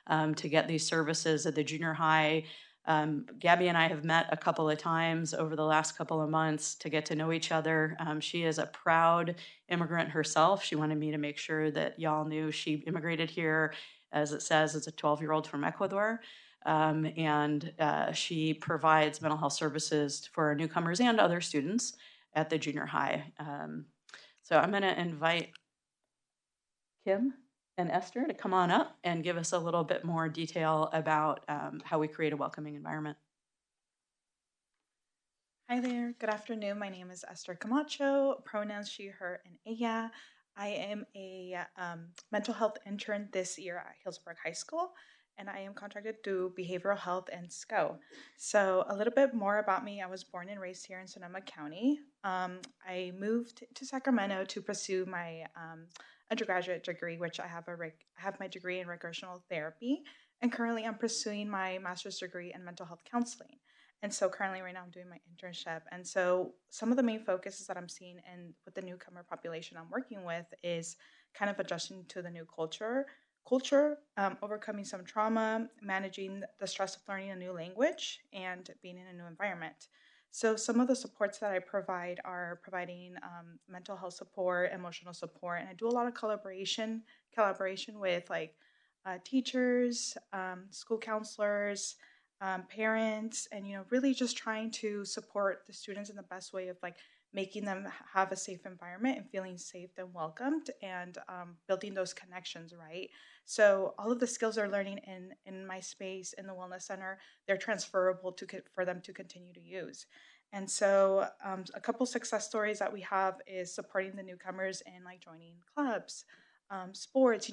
to get these services at the junior high. Gabby and I have met a couple of times over the last couple of months to get to know each other. She is a proud immigrant herself. She wanted me to make sure that y'all knew she immigrated here, as it says, as a 12-year-old from Ecuador. And she provides mental health services for our newcomers and other students at the junior high. So I'm going to invite Kim and Esther to come on up and give us a little bit more detail about how we create a welcoming environment. Hi there, good afternoon. My name is Esther Camacho, pronouns she, her, and ella. I am a mental health intern this year at Healdsburg High School, and I am contracted to behavioral health and SCO. So a little bit more about me. I was born and raised here in Sonoma County. I moved to Sacramento to pursue my undergraduate degree, which I have my degree in recreational therapy, and currently I'm pursuing my master's degree in mental health counseling. And so currently right now I'm doing my internship. And so some of the main focuses that I'm seeing and with the newcomer population I'm working with is kind of adjusting to the new culture, overcoming some trauma, managing the stress of learning a new language, and being in a new environment. So some of the supports that I provide are providing mental health support, emotional support, and I do a lot of collaboration with like teachers, school counselors, parents, and really just trying to support the students in the best way of like making them have a safe environment and feeling safe and welcomed, and building those connections, right? So all of the skills they're learning in my space in the Wellness Center, they're transferable for them to continue to use. And so a couple success stories that we have is supporting the newcomers in like joining clubs, sports,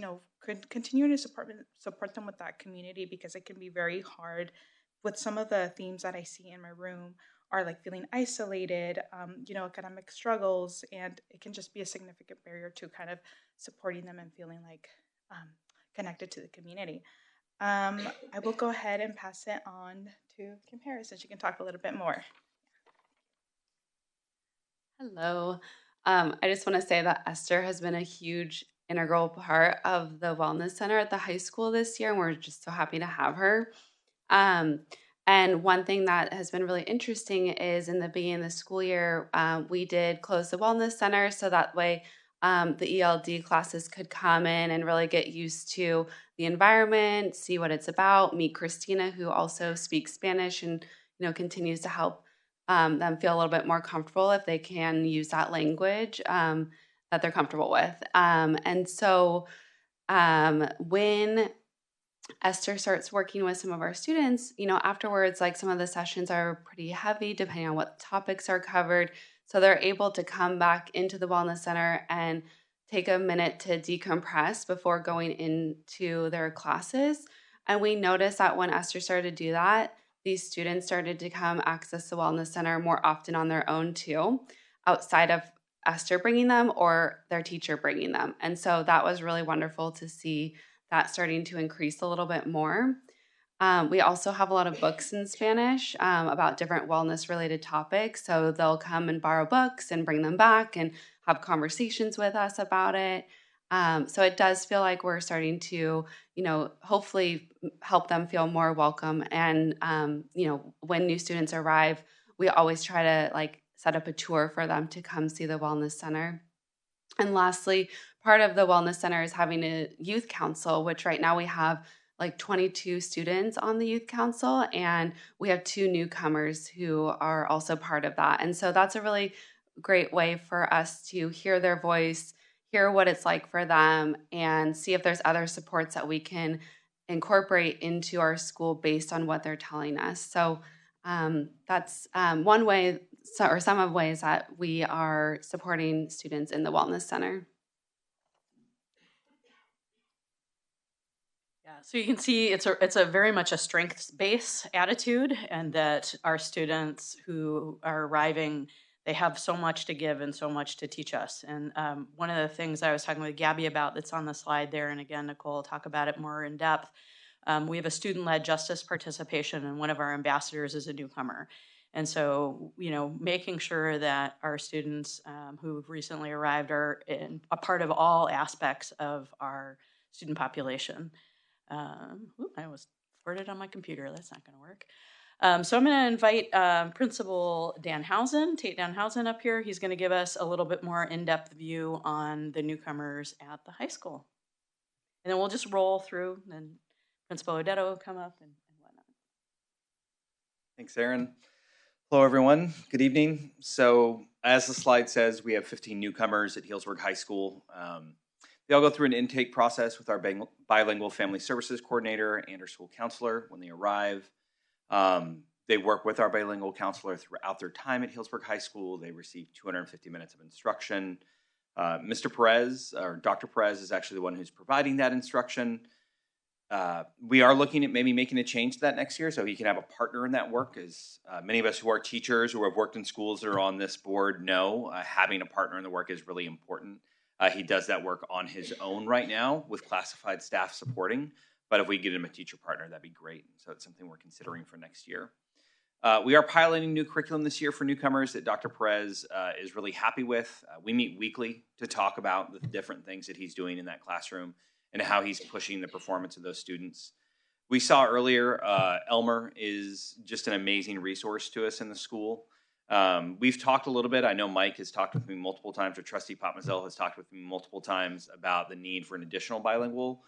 continuing to support them with that community, because it can be very hard with some of the themes that I see in my room are like feeling isolated, academic struggles, and it can just be a significant barrier to kind of supporting them and feeling like connected to the community. I will go ahead and pass it on to Kim Harris, and she can talk a little bit more. Hello. I just want to say that Esther has been a huge integral part of the Wellness Center at the high school this year, and we're just so happy to have her. And one thing that has been really interesting is in the beginning of the school year, we did close the Wellness Center so that way the ELD classes could come in and really get used to the environment, see what it's about, meet Christina, who also speaks Spanish and continues to help them feel a little bit more comfortable if they can use that language that they're comfortable with. And so when Esther starts working with some of our students, afterwards, like some of the sessions are pretty heavy depending on what topics are covered. So they're able to come back into the Wellness Center and take a minute to decompress before going into their classes. And we noticed that when Esther started to do that, these students started to come access the Wellness Center more often on their own too, outside of Esther bringing them or their teacher bringing them. And so that was really wonderful to see that starting to increase a little bit more. We also have a lot of books in Spanish about different wellness-related topics. So they'll come and borrow books and bring them back and have conversations with us about it. So it does feel like we're starting to, hopefully help them feel more welcome. And, when new students arrive, we always try to set up a tour for them to come see the Wellness Center. And lastly, part of the Wellness Center is having a youth council, which right now we have 22 students on the youth council, and we have 2 newcomers who are also part of that. And so that's a really great way for us to hear their voice, hear what it's like for them, and see if there's other supports that we can incorporate into our school based on what they're telling us. So that's one way some of ways that we are supporting students in the Wellness Center. Yeah, so you can see it's a very much a strengths-based attitude, and that our students who are arriving, they have so much to give and so much to teach us. And one of the things I was talking with Gabby about that's on the slide there, and again, Nicole will talk about it more in depth, we have a student-led justice participation, and one of our ambassadors is a newcomer. And so, making sure that our students who've recently arrived are a part of all aspects of our student population. I was flirted on my computer. That's not going to work. So I'm going to invite Principal Danhausen, Tate Danhausen, up here. He's going to give us a little bit more in-depth view on the newcomers at the high school. And then we'll just roll through, and Principal Odetto will come up and whatnot. Thanks, Erin. Hello, everyone. Good evening. So as the slide says, we have 15 newcomers at Healdsburg High School. They all go through an intake process with our bilingual family services coordinator and our school counselor when they arrive. They work with our bilingual counselor throughout their time at Healdsburg High School. They receive 250 minutes of instruction. Mr. Perez, or Dr. Perez, is actually the one who's providing that instruction. We are looking at maybe making a change to that next year so he can have a partner in that work. As many of us who are teachers who have worked in schools that are on this board know, having a partner in the work is really important. He does that work on his own right now with classified staff supporting, but if we get him a teacher partner, that'd be great. So it's something we're considering for next year. We are piloting new curriculum this year for newcomers that Dr. Perez is really happy with. We meet weekly to talk about the different things that he's doing in that classroom and how he's pushing the performance of those students. We saw earlier, Elmer is just an amazing resource to us in the school. We've talked a little bit. I know Mike has talked with me multiple times, or Trustee Popmazel has talked with me multiple times about the need for an additional bilingual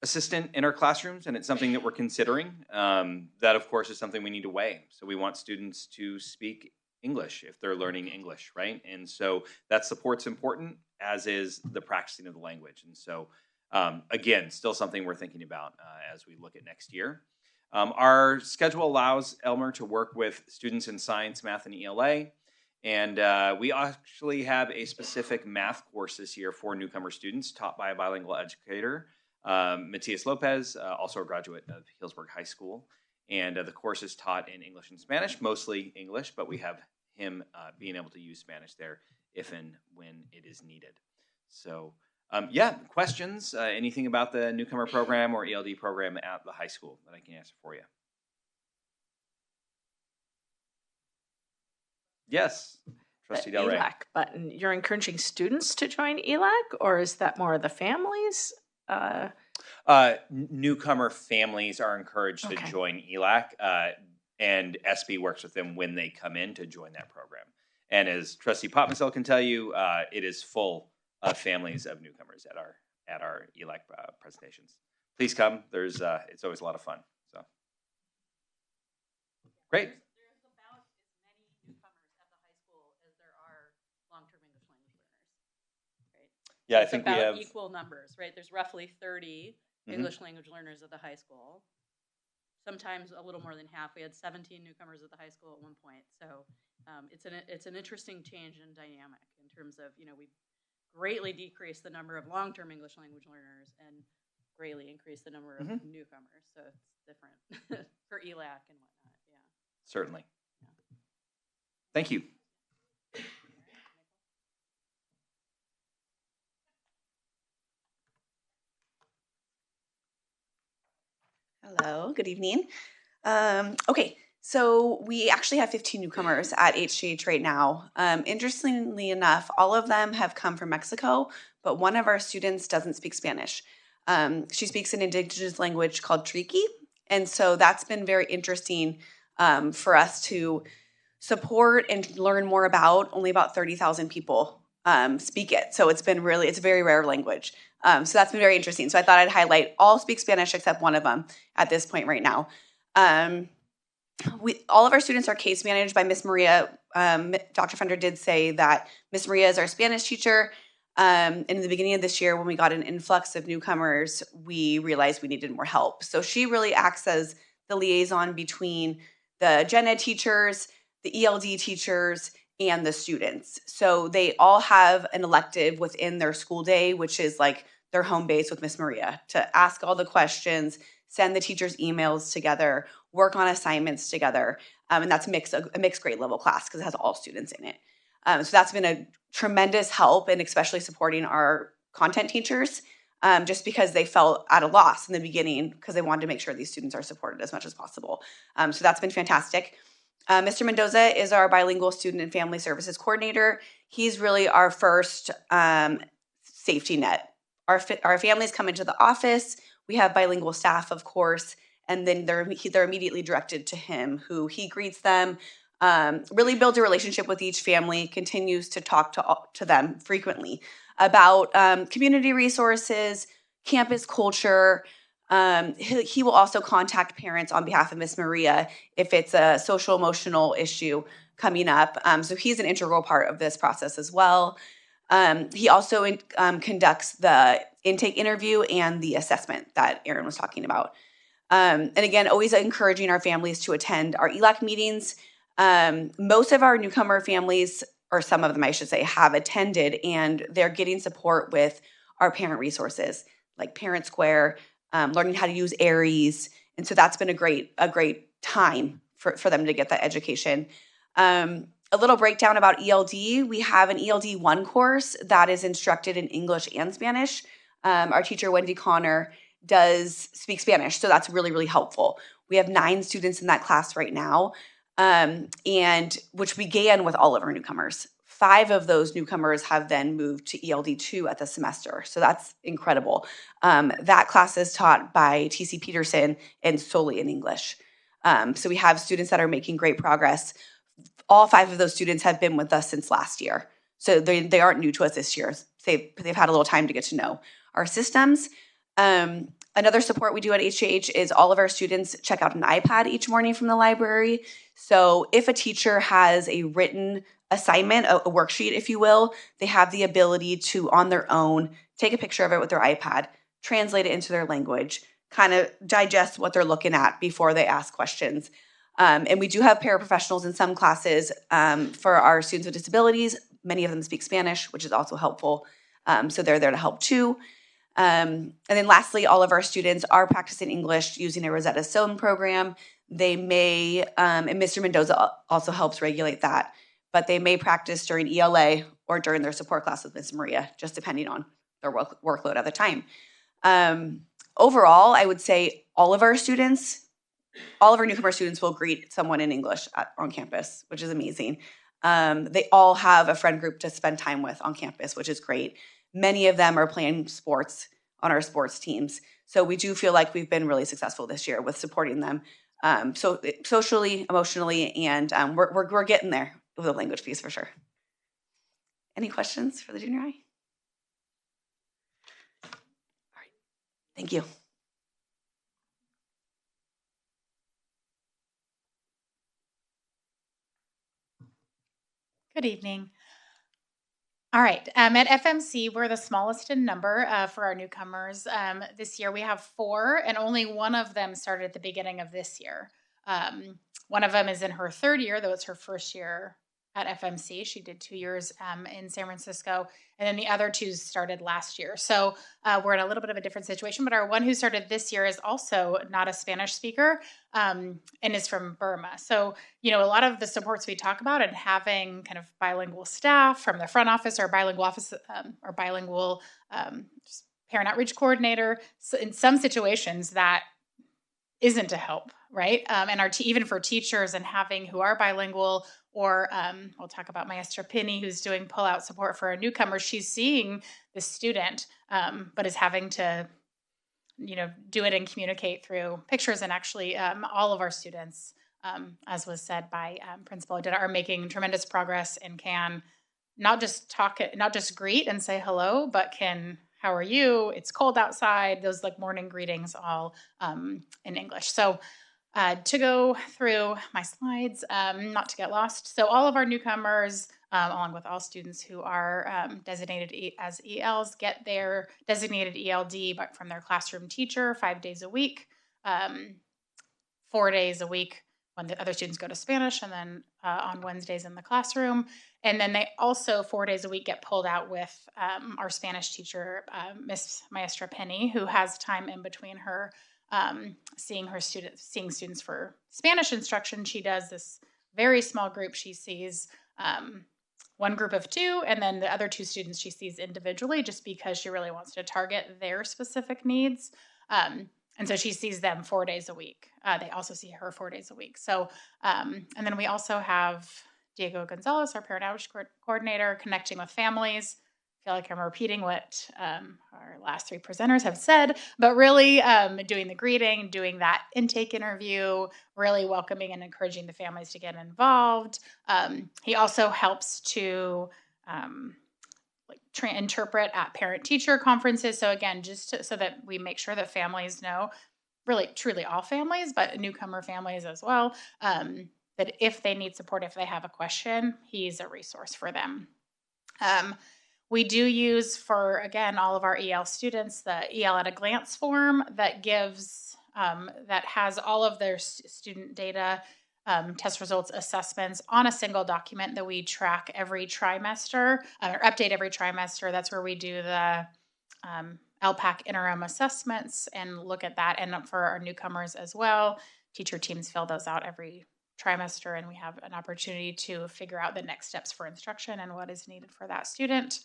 assistant in our classrooms, and it's something that we're considering. That, of course, is something we need to weigh. So we want students to speak English if they're learning English, right? And so that support's important, as is the practicing of the language. And so, again, still something we're thinking about as we look at next year. Our schedule allows Elmer to work with students in science, math, and ELA. And we actually have a specific math course this year for newcomer students taught by a bilingual educator, Matias Lopez, also a graduate of Healdsburg High School. And the course is taught in English and Spanish, mostly English, but we have him being able to use Spanish there if and when it is needed. So, questions, anything about the newcomer program or ELD program at the high school that I can answer for you? Yes, Trustee Del Rey. ELAC button. You're encouraging students to join ELAC, or is that more of the families? Newcomer families are encouraged to join ELAC, and SB works with them when they come in to join that program. And as Trustee Popmazel can tell you, it is full of families of newcomers at our ELAC presentations. Please come. There's it's always a lot of fun. So great. There's about as many newcomers at the high school as there are long-term English language learners, right? Yeah, so I think we have equal numbers, right? There's roughly 30 English language learners at the high school. Sometimes a little more than half. We had 17 newcomers at the high school at one point. So it's an interesting change in dynamic in terms of, we greatly decreased the number of long-term English language learners and greatly increased the number of newcomers. So it's different for ELAC and whatnot. Yeah. Certainly. Yeah. Thank you. Hello, good evening. Okay, so we actually have 15 newcomers at HGH right now. Interestingly enough, all of them have come from Mexico, but one of our students doesn't speak Spanish. She speaks an indigenous language called Triqui, and so that's been very interesting for us to support and learn more about. Only about 30,000 people speak it, so it's a very rare language. So that's been very interesting. So I thought I'd highlight all speak Spanish except one of them at this point right now. All of our students are case managed by Miss Maria. Dr. Fender did say that Miss Maria is our Spanish teacher. And in the beginning of this year, when we got an influx of newcomers, we realized we needed more help. So she really acts as the liaison between the gen ed teachers, the ELD teachers, and the students. So they all have an elective within their school day, which is like their home base with Miss Maria, to ask all the questions, send the teachers emails together, work on assignments together. And that's a mixed grade level class because it has all students in it. So that's been a tremendous help, and especially supporting our content teachers, just because they felt at a loss in the beginning because they wanted to make sure these students are supported as much as possible. So that's been fantastic. Mr. Mendoza is our bilingual student and family services coordinator. He's really our first safety net. Our families come into the office. We have bilingual staff, of course, and then they're immediately directed to him, who he greets them, really builds a relationship with each family, continues to talk to them frequently about community resources, campus culture. He will also contact parents on behalf of Miss Maria if it's a social emotional issue coming up. So he's an integral part of this process as well. He also conducts the intake interview and the assessment that Erin was talking about. And again, always encouraging our families to attend our ELAC meetings. Most of our newcomer families, or some of them I should say, have attended, and they're getting support with our parent resources like Parent Square, learning how to use Aries. And so that's been a great time for them to get that education. A little breakdown about ELD. We have an ELD 1 course that is instructed in English and Spanish. Our teacher, Wendy Connor, does speak Spanish, so that's really, really helpful. We have 9 students in that class right now, and which began with all of our newcomers. 5 of those newcomers have then moved to ELD 2 at the semester, so that's incredible. That class is taught by T.C. Peterson and solely in English. So we have students that are making great progress. All 5 of those students have been with us since last year, so they aren't new to us this year. They've had a little time to get to know our systems. Another support we do at HJH is all of our students check out an iPad each morning from the library. So if a teacher has a written assignment, a worksheet, if you will, they have the ability to, on their own, take a picture of it with their iPad, translate it into their language, kind of digest what they're looking at before they ask questions. And we do have paraprofessionals in some classes for our students with disabilities. Many of them speak Spanish, which is also helpful. So they're there to help too. And then lastly, all of our students are practicing English using a Rosetta Stone program. They may, and Mr. Mendoza also helps regulate that, but they may practice during ELA or during their support class with Ms. Maria, just depending on their workload at the time. Overall, I would say all of our newcomer students will greet someone in English on campus, which is amazing. They all have a friend group to spend time with on campus, which is great. Many of them are playing sports on our sports teams. So we do feel like we've been really successful this year with supporting them so socially, emotionally, and we're getting there with the language piece for sure. Any questions for the junior high? All right. Thank you. Good evening. All right. At FMC, we're the smallest in number for our newcomers. This year we have 4, and only one of them started at the beginning of this year. One of them is in her 3rd year, though it's her 1st year at FMC. She did 2 years in San Francisco, and then the other 2 started last year. So we're in a little bit of a different situation, but our one who started this year is also not a Spanish speaker and is from Burma. So, a lot of the supports we talk about and having kind of bilingual staff from the front office or bilingual office or bilingual parent outreach coordinator, so in some situations that isn't a help, right? And even for teachers and having who are bilingual, or we'll talk about my Esther Pinney, who's doing pull-out support for a newcomer. She's seeing the student, but is having to, do it and communicate through pictures. And actually, all of our students, as was said by Principal Odetta, are making tremendous progress and can not just greet and say hello, but can, how are you? It's cold outside. Those like morning greetings, all in English. So to go through my slides, not to get lost. So all of our newcomers, along with all students who are designated as ELs, get their designated ELD from their classroom teacher 5 days a week, 4 days a week when the other students go to Spanish, and then on Wednesdays in the classroom. And then they also 4 days a week get pulled out with our Spanish teacher, Miss Maestra Penny, who has time in between her seeing students for Spanish instruction. She does this very small group. She sees one group of 2, and then the other 2 students she sees individually, just because she really wants to target their specific needs. And so she sees them 4 days a week. They also see her 4 days a week. So, and then we also have Diego Gonzalez, our parent outreach coordinator, connecting with families. I feel like I'm repeating what our last 3 presenters have said, but really doing the greeting, doing that intake interview, really welcoming and encouraging the families to get involved. He also helps to interpret at parent-teacher conferences. So again, so that we make sure that families know, really, truly all families, but newcomer families as well, that if they need support, if they have a question, he's a resource for them. We do use for, again, all of our EL students, the EL at a glance form that gives, that has all of their student data, test results, assessments on a single document that we track every trimester, or update every trimester. That's where we do the LPAC interim assessments and look at that. And for our newcomers as well, teacher teams fill those out every trimester, and we have an opportunity to figure out the next steps for instruction and what is needed for that student.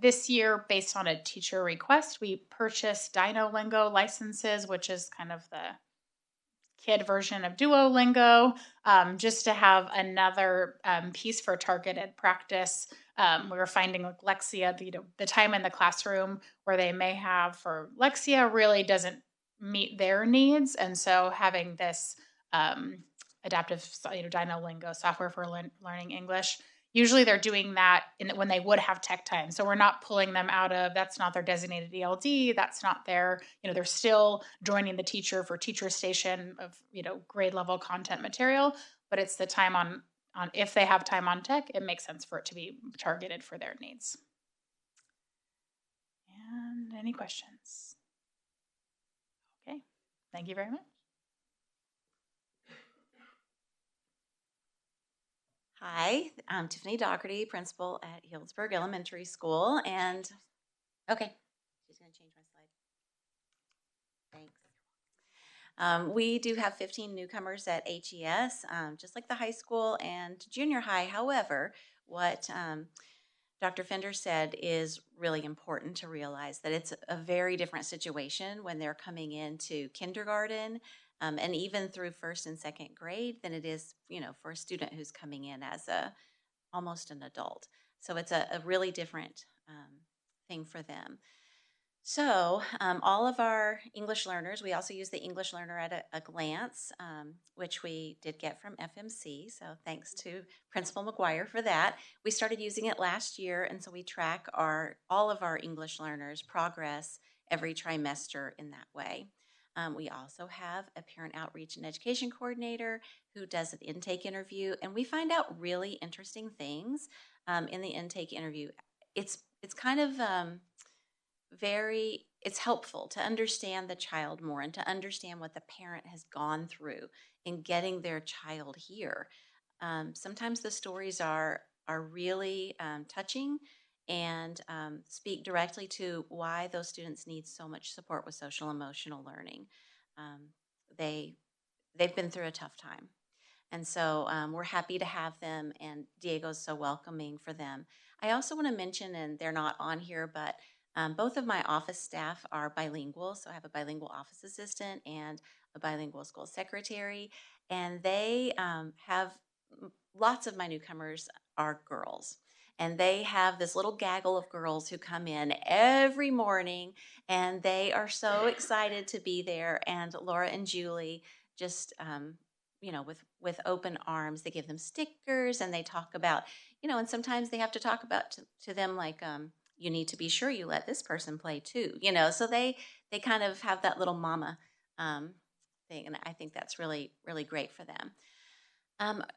This year, based on a teacher request, we purchased Dinolingo licenses, which is kind of the kid version of Duolingo, just to have another piece for targeted practice. We were finding like Lexia, the time in the classroom where they may have for Lexia really doesn't meet their needs. And so having this adaptive Dinolingo software for learning English, usually they're doing that when they would have tech time. So we're not pulling them out of, that's not their designated ELD, that's not their, they're still joining the teacher for teacher station of, grade level content material, but it's the time on if they have time on tech, it makes sense for it to be targeted for their needs. And any questions? Okay, thank you very much. Hi, I'm Tiffany Dougherty, principal at Healdsburg Elementary School, and okay, she's going to change my slide. Thanks. We do have 15 newcomers at HES, just like the high school and junior high. However, what Dr. Fender said is really important to realize, that it's a very different situation when they're coming into kindergarten and even through first and second grade than it is, for a student who's coming in as almost an adult. So it's a really different thing for them. So all of our English learners, we also use the English Learner at a glance, which we did get from FMC. So thanks to Principal McGuire for that. We started using it last year, and so we track all of our English learners' progress every trimester in that way. We also have a parent outreach and education coordinator who does an intake interview, and we find out really interesting things in the intake interview. It's kind of it's helpful to understand the child more and to understand what the parent has gone through in getting their child here. Sometimes the stories are really touching and speak directly to why those students need so much support with social emotional learning. They've been through a tough time. And so we're happy to have them, and Diego's so welcoming for them. I also want to mention, and they're not on here, but both of my office staff are bilingual. So I have a bilingual office assistant and a bilingual school secretary, and they have lots of my newcomers are girls. And they have this little gaggle of girls who come in every morning, and they are so excited to be there. And Laura and Julie just, with open arms, they give them stickers, and they talk about, and sometimes they have to talk about to them like, you need to be sure you let this person play too, So they kind of have that little mama thing, and I think that's really, really great for them.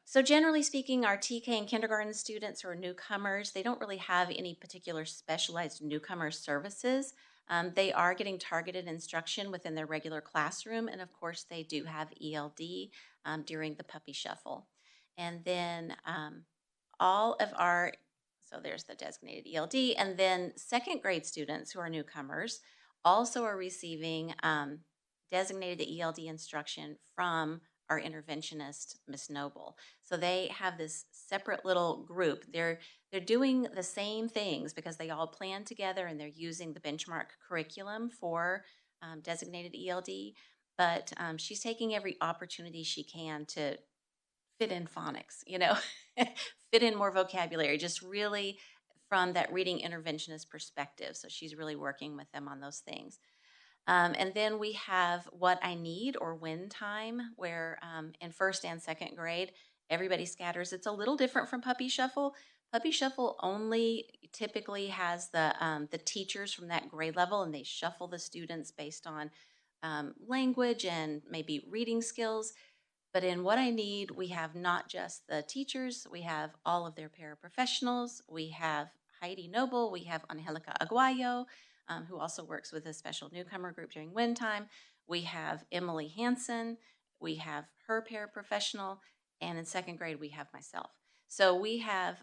So generally speaking, our TK and kindergarten students who are newcomers, they don't really have any particular specialized newcomer services. They are getting targeted instruction within their regular classroom, and of course they do have ELD during the puppy shuffle. And then all of our, so there's the designated ELD, and then second grade students who are newcomers also are receiving designated ELD instruction from our interventionist, Miss Noble. So they have this separate little group. They're doing the same things because they all plan together and they're using the benchmark curriculum for designated ELD. But she's taking every opportunity she can to fit in phonics, fit in more vocabulary, just really from that reading interventionist perspective. So she's really working with them on those things. And then we have what I need or when time, where in first and second grade, everybody scatters. It's a little different from Puppy Shuffle. Puppy Shuffle only typically has the teachers from that grade level, and they shuffle the students based on language and maybe reading skills. But in What I Need, we have not just the teachers, we have all of their paraprofessionals. We have Heidi Noble, we have Angelica Aguayo, who also works with a special newcomer group during WIN time. We have Emily Hansen, we have her paraprofessional, and in second grade, we have myself. So we have,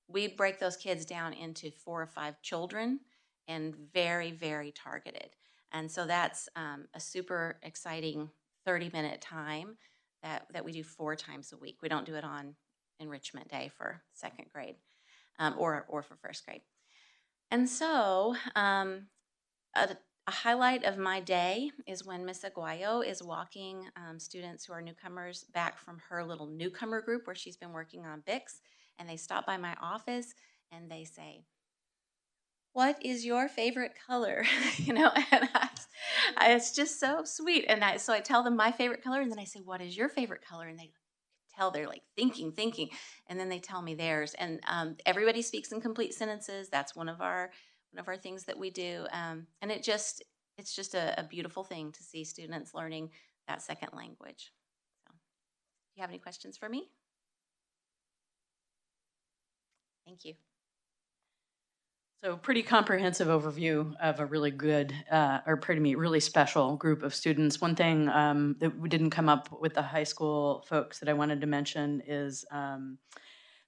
we break those kids down into 4 or 5 children and very, very targeted. And so that's a super exciting 30-minute time that we do 4 times a week. We don't do it on enrichment day for second grade or for first grade. And so a highlight of my day is when Miss Aguayo is walking students who are newcomers back from her little newcomer group where she's been working on BICS, and they stop by my office and they say, "What is your favorite color?" And it's just so sweet. And so I tell them my favorite color, and then I say, "What is your favorite color?" And they tell, they're like thinking, and then they tell me theirs. And everybody speaks in complete sentences. That's one of our things that we do. And it's just a beautiful thing to see students learning that second language. So, do you have any questions for me? Thank you. So pretty comprehensive overview of a really good, really special group of students. One thing that we didn't come up with the high school folks that I wanted to mention is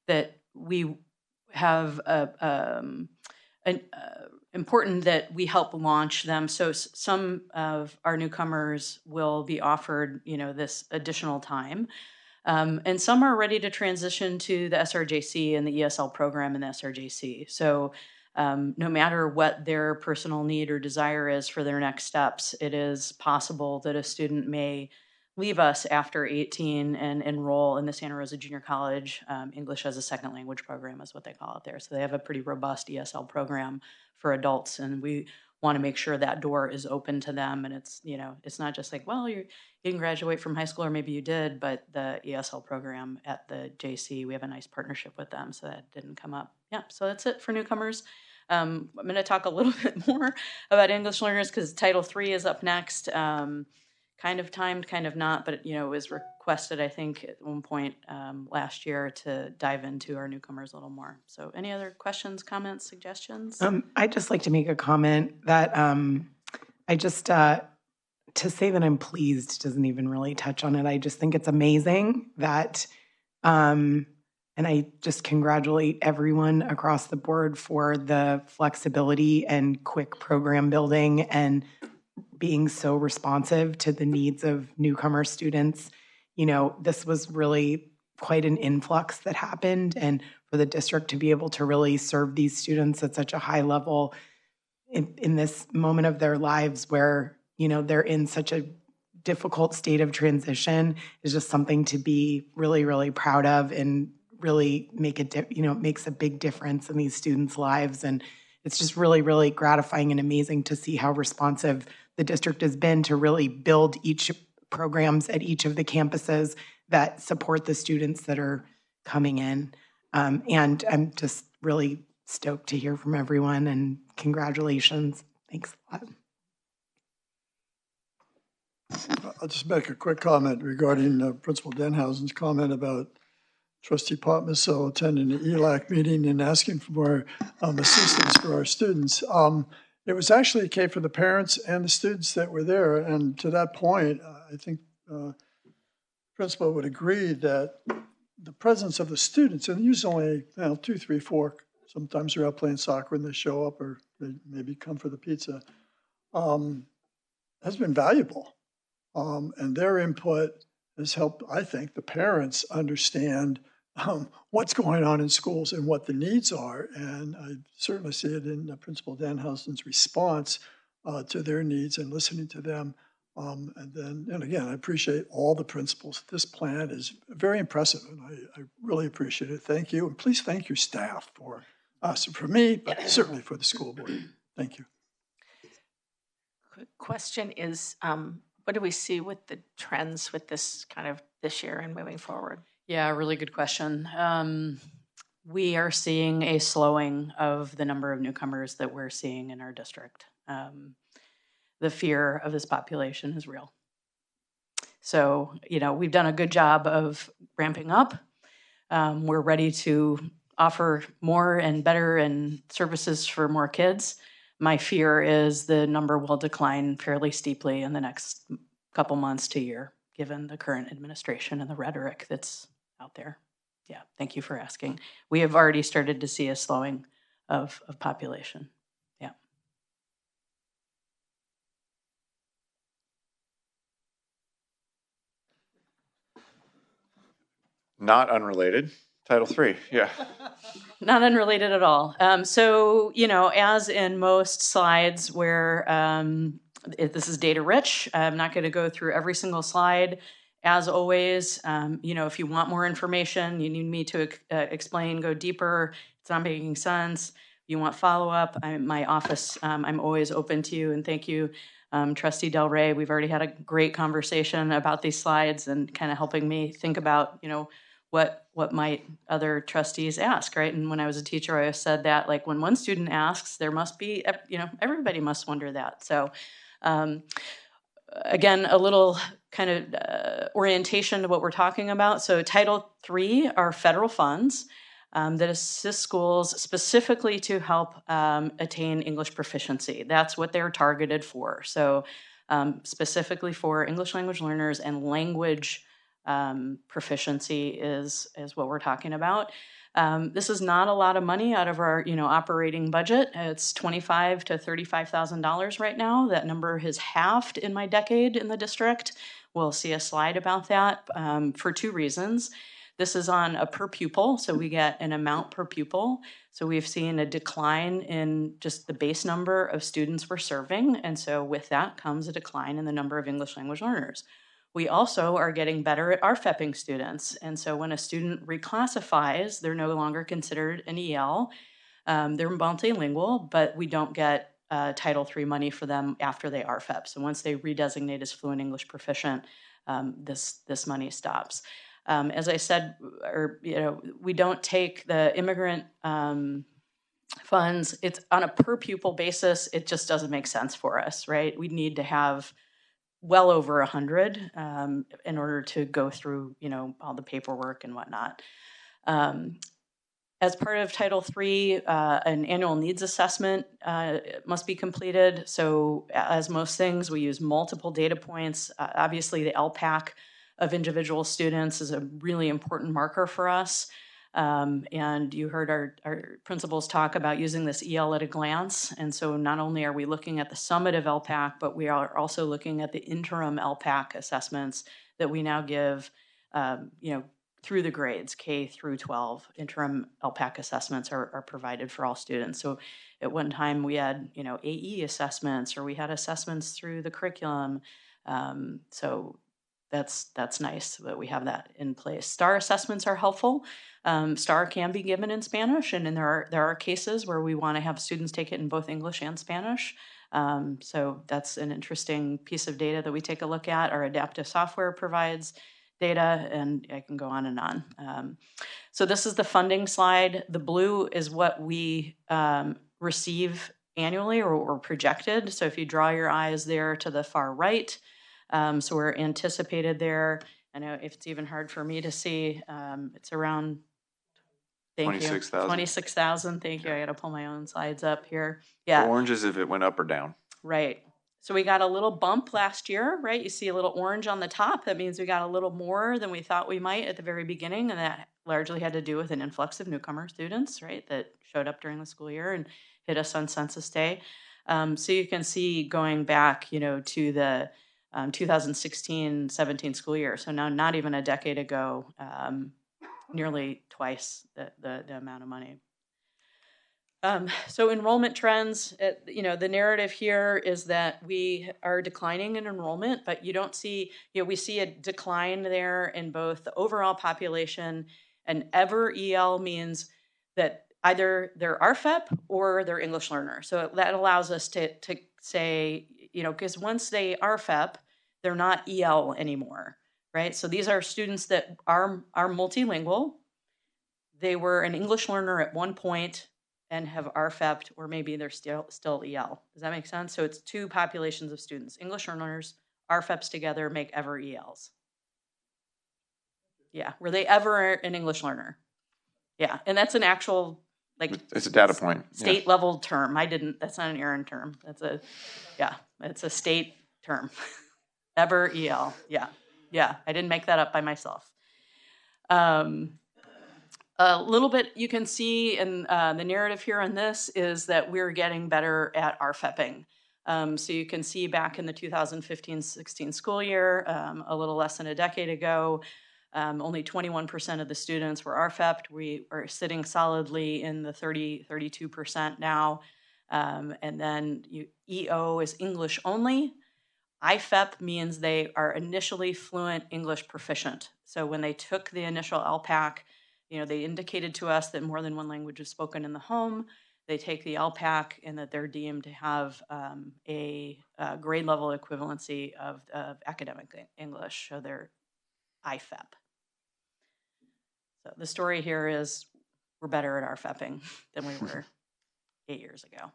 that we have important that we help launch them. So some of our newcomers will be offered, this additional time. And some are ready to transition to the SRJC and the ESL program in the SRJC. So no matter what their personal need or desire is for their next steps, it is possible that a student may leave us after 18 and enroll in the Santa Rosa Junior College English as a Second Language program is what they call it there. So they have a pretty robust ESL program for adults, and we want to make sure that door is open to them. And it's, it's not just like, well, you didn't graduate from high school, or maybe you did, but the ESL program at the JC, we have a nice partnership with them, so that didn't come up. Yeah, so that's it for newcomers. I'm going to talk a little bit more about English learners because Title III is up next. Kind of timed, kind of not, but it was requested, I think, at one point last year to dive into our newcomers a little more. So any other questions, comments, suggestions? I'd just like to make a comment that to say that I'm pleased doesn't even really touch on it. I just think it's amazing that, and I just congratulate everyone across the board for the flexibility and quick program building and being so responsive to the needs of newcomer students. This was really quite an influx that happened, and for the district to be able to really serve these students at such a high level in this moment of their lives where, they're in such a difficult state of transition is just something to be really, really proud of and really make it makes a big difference in these students' lives. And it's just really, really gratifying and amazing to see how responsive the district has been to really build each programs at each of the campuses that support the students that are coming in. And I'm just really stoked to hear from everyone, and congratulations. Thanks a lot. I'll just make a quick comment regarding Principal Denhausen's comment about Trustee Potmaso attending the ELAC meeting and asking for more assistance for our students. it was actually came from the parents and the students that were there. And to that point, I think principal would agree that the presence of the students, and usually only 2, 3, 4, sometimes they're out playing soccer and they show up or they maybe come for the pizza, has been valuable. And their input has helped, I think, the parents understand what's going on in schools and what the needs are. And I certainly see it in Principal Danhausen's response to their needs and listening to them. And again, I appreciate all the principals. This plan is very impressive, and I really appreciate it. Thank you. And please thank your staff for us, for me, but certainly for the school board. Thank you. Quick question is, what do we see with the trends with this kind of this year and moving forward? Yeah, really good question. We are seeing a slowing of the number of newcomers that we're seeing in our district. The fear of this population is real. So, we've done a good job of ramping up. We're ready to offer more and better and services for more kids. My fear is the number will decline fairly steeply in the next couple months to year, given the current administration and the rhetoric that's out there. Yeah, thank you for asking. We have already started to see a slowing of population. Yeah. Not unrelated. Title III, yeah. Not unrelated at all. So, as in most slides where this is data rich, I'm not going to go through every single slide. As always, if you want more information, you need me to explain, go deeper, it's not making sense, you want follow-up, my office, I'm always open to you, and thank you, Trustee Del Rey. We've already had a great conversation about these slides and kind of helping me think about, what might other trustees ask, right? And when I was a teacher, I always said that, like, when one student asks, there must be, everybody must wonder that. So, again, a little kind of orientation to what we're talking about. So Title III are federal funds that assist schools specifically to help attain English proficiency. That's what they're targeted for. So specifically for English language learners, and language proficiency is what we're talking about. This is not a lot of money out of our operating budget. It's $25,000 to $35,000 right now. That number has halved in my decade in the district. We'll see a slide about that for two reasons. This is on a per pupil, so we get an amount per pupil. So we've seen a decline in just the base number of students we're serving, and so with that comes a decline in the number of English language learners. We also are getting better at RFEPing students. And so when a student reclassifies, they're no longer considered an EL. They're multilingual, but we don't get Title III money for them after they RFEP. So once they redesignate as fluent English proficient, this money stops. As I said, we don't take the immigrant funds. It's on a per pupil basis. It just doesn't make sense for us, right? We need to have well over 100 in order to go through, all the paperwork and whatnot. As part of Title III, an annual needs assessment must be completed. So as most things, we use multiple data points. Obviously, the LPAC of individual students is a really important marker for us. And you heard our principals talk about using this EL at a glance. And so not only are we looking at the summative LPAC, but we are also looking at the interim LPAC assessments that we now give, through the grades, K through 12. Interim LPAC assessments are provided for all students. So at one time we had, AE assessments, or we had assessments through the curriculum. So that's nice that we have that in place. STAR assessments are helpful. STAR can be given in Spanish, and then there are cases where we want to have students take it in both English and Spanish. So that's an interesting piece of data that we take a look at. Our adaptive software provides data, and I can go on and on. So this is the funding slide. The blue is what we receive annually or projected. So if you draw your eyes there to the far right, so we're anticipated there. I know if it's even hard for me to see, it's around Thank you. 26,000. 26,000. Thank you. I got to pull my own slides up here. The Yeah. orange is if it went up or down. Right. So we got a little bump last year, right? You see a little orange on the top. That means we got a little more than we thought we might at the very beginning. And that largely had to do with an influx of newcomer students, right, that showed up during the school year and hit us on census day. So you can see going back, to the 2016-17 school year. So now not even a decade ago, nearly twice the amount of money. So enrollment trends, the narrative here is that we are declining in enrollment, but you don't see, we see a decline there in both the overall population, and ever EL means that either they're RFEP or they're English learner. So that allows us to say, because once they RFEP, they're not EL anymore, right? So these are students that are multilingual. They were an English learner at one point and have RFEP'd, or maybe they're still EL. Does that make sense? So it's two populations of students. English learners, RFEPs together make ever ELs. Yeah, were they ever an English learner? Yeah, and that's an actual, it's a data point. State level term. That's not an Aaron term. It's a state term. Ever EL, yeah. I didn't make that up by myself. A little bit you can see in the narrative here on this is that we're getting better at RFEPing. So you can see back in the 2015-16 school year, a little less than a decade ago, only 21% of the students were RFEP'd. We are sitting solidly in the 32% now. And then EO is English only. IFEP means they are initially fluent English proficient. So when they took the initial LPAC, they indicated to us that more than one language is spoken in the home. They take the LPAC and that they're deemed to have a grade level equivalency of academic English, so they're IFEP. So the story here is we're better at RFEPing than we were 8 years ago.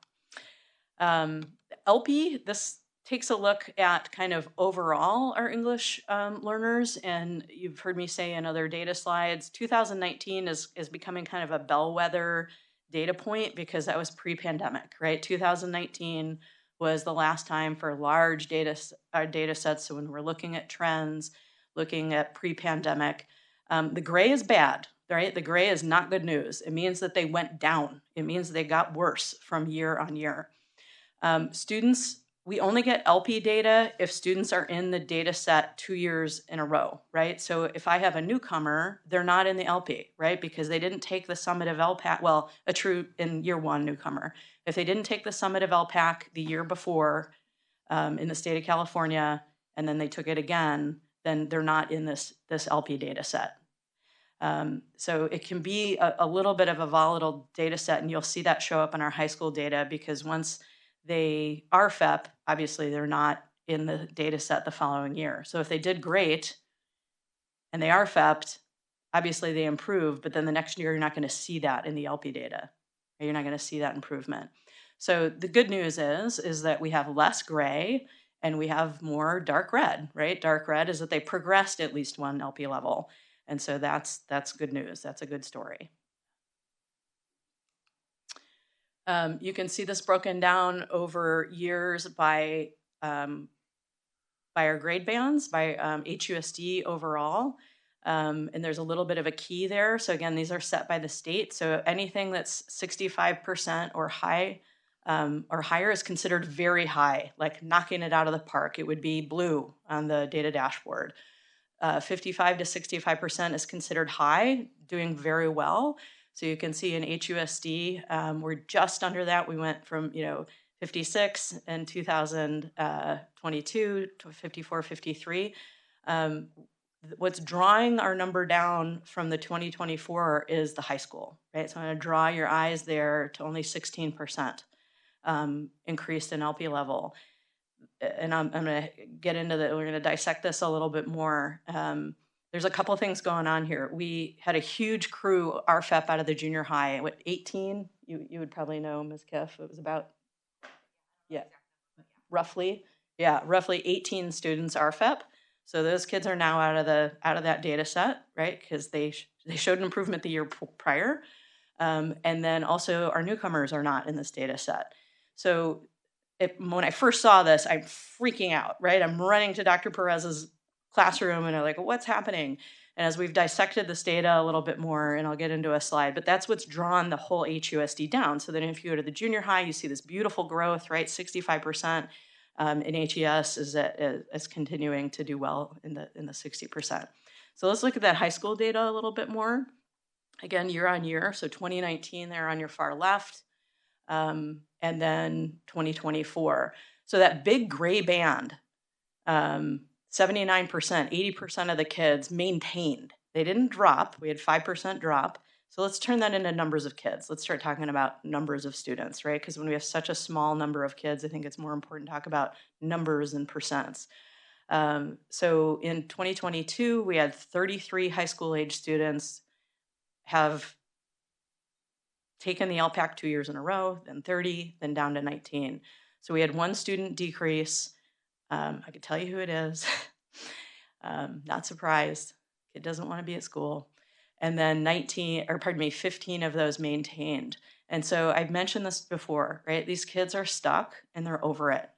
LP, this takes a look at kind of overall our English learners, and you've heard me say in other data slides, 2019 is becoming kind of a bellwether data point because that was pre-pandemic, right? 2019 was the last time for large data sets. So when we're looking at trends, looking at pre-pandemic, the gray is bad, right? The gray is not good news. It means that they went down. It means they got worse from year on year. Students, we only get LP data if students are in the data set 2 years in a row, right? So if I have a newcomer, they're not in the LP, right? Because they didn't take the summative LPAC, well, a true in year one newcomer. If they didn't take the summative LPAC the year before in the state of California, and then they took it again, then they're not in this LP data set. So it can be a little bit of a volatile data set, and you'll see that show up in our high school data because once they RFEP, obviously they're not in the data set the following year. So if they did great and they RFEP'd, obviously they improved, but then the next year you're not going to see that in the LP data. You're not going to see that improvement. So the good news is that we have less gray and we have more dark red, right? Dark red is that they progressed at least one LP level. And so that's good news. That's a good story. You can see this broken down over years by our grade bands, by HUSD overall. And there's a little bit of a key there. So again, these are set by the state. So anything that's 65% or high or higher is considered very high, like knocking it out of the park. It would be blue on the data dashboard. 55 to 65% is considered high, doing very well. So you can see in HUSD, we're just under that. We went from 56 in 2022 to 54, 53. What's drawing our number down from the 2024 is the high school, right? So I'm going to draw your eyes there to only 16% increased in LP level. And I'm going to get into that. We're going to dissect this a little bit more. There's a couple of things going on here. We had a huge crew RFEP out of the junior high. What, 18? You would probably know, Ms. Kiff. It was about, roughly 18 students RFEP. So those kids are now out of that data set, right? Because they showed an improvement the year prior. And then also our newcomers are not in this data set. So when I first saw this, I'm freaking out, right? I'm running to Dr. Perez's classroom and I'm like, what's happening? And as we've dissected this data a little bit more, and I'll get into a slide, but that's what's drawn the whole HUSD down. So then if you go to the junior high, you see this beautiful growth, right? 65% in HES is continuing to do well in the 60%. So let's look at that high school data a little bit more. Again, year on year. So 2019 there on your far left, and then 2024. So that big gray band, 79%, 80% of the kids maintained. They didn't drop. We had 5% drop. So let's turn that into numbers of kids. Let's start talking about numbers of students, right? Because when we have such a small number of kids, I think it's more important to talk about numbers and percents. So in 2022, we had 33 high school age students have taken the LPAC 2 years in a row, then 30, then down to 19. So we had one student decrease. I could tell you who it is. Not surprised. Kid doesn't want to be at school. And then 15 of those maintained. And so I've mentioned this before, right? These kids are stuck and they're over it.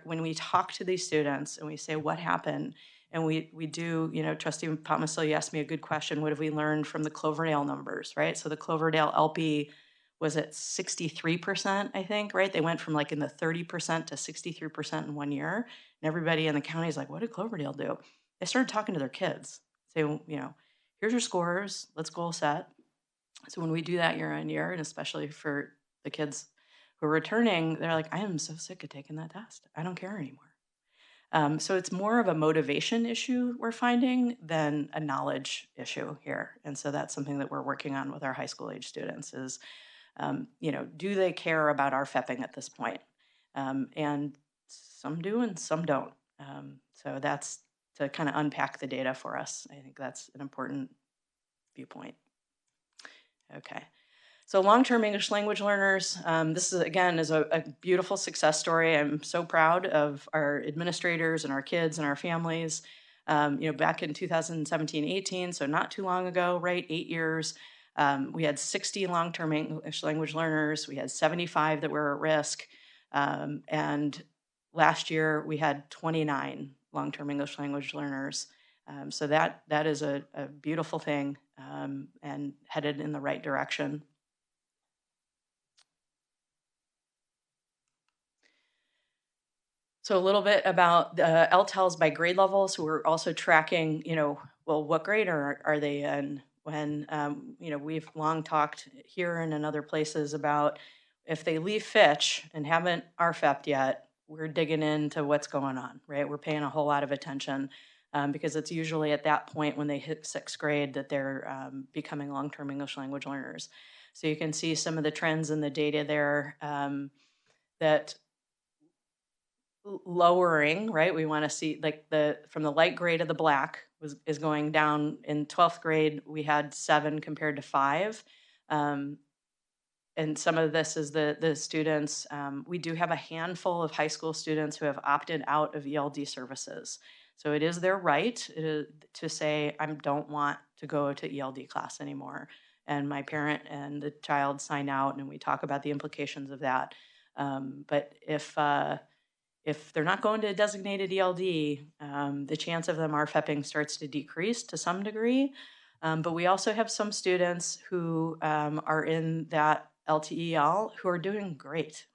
When we talk to these students and we say, what happened? And we do, Trustee Pomasil, you asked me a good question. What have we learned from the Cloverdale numbers, right? So the Cloverdale LP was at 63%, I think, right? They went from like in the 30% to 63% in 1 year. And everybody in the county is like, what did Cloverdale do? They started talking to their kids. Say, here's your scores, let's goal set. So when we do that year on year, and especially for the kids who are returning, they're like, I am so sick of taking that test. I don't care anymore. So it's more of a motivation issue we're finding than a knowledge issue here. And so that's something that we're working on with our high school age students is, do they care about our FEPing at this point? And some do and some don't. So that's to kind of unpack the data for us. I think that's an important viewpoint. Okay. So long-term English language learners, this is, again, is a beautiful success story. I'm so proud of our administrators and our kids and our families. Back in 2017-18, so not too long ago, right, 8 years, we had 60 long-term English language learners. We had 75 that were at risk. And last year, we had 29 long-term English language learners. So that is a beautiful thing and headed in the right direction. So a little bit about the LTELs by grade level. So we're also tracking, what grade are they in? When, we've long talked here and in other places about if they leave Fitch and haven't RFEP'd yet, we're digging into what's going on, right? We're paying a whole lot of attention because it's usually at that point when they hit 6th grade that they're becoming long-term English language learners. So you can see some of the trends in the data there that lowering, right? We want to see like from the light gray to the black is going down. In 12th grade, we had 7 compared to 5. And some of this is the students. We do have a handful of high school students who have opted out of ELD services. So it is their right to say, I don't want to go to ELD class anymore. And my parent and the child sign out and we talk about the implications of that. But if they're not going to a designated ELD, the chance of them RFEPing starts to decrease to some degree. But we also have some students who are in that LTEL who are doing great.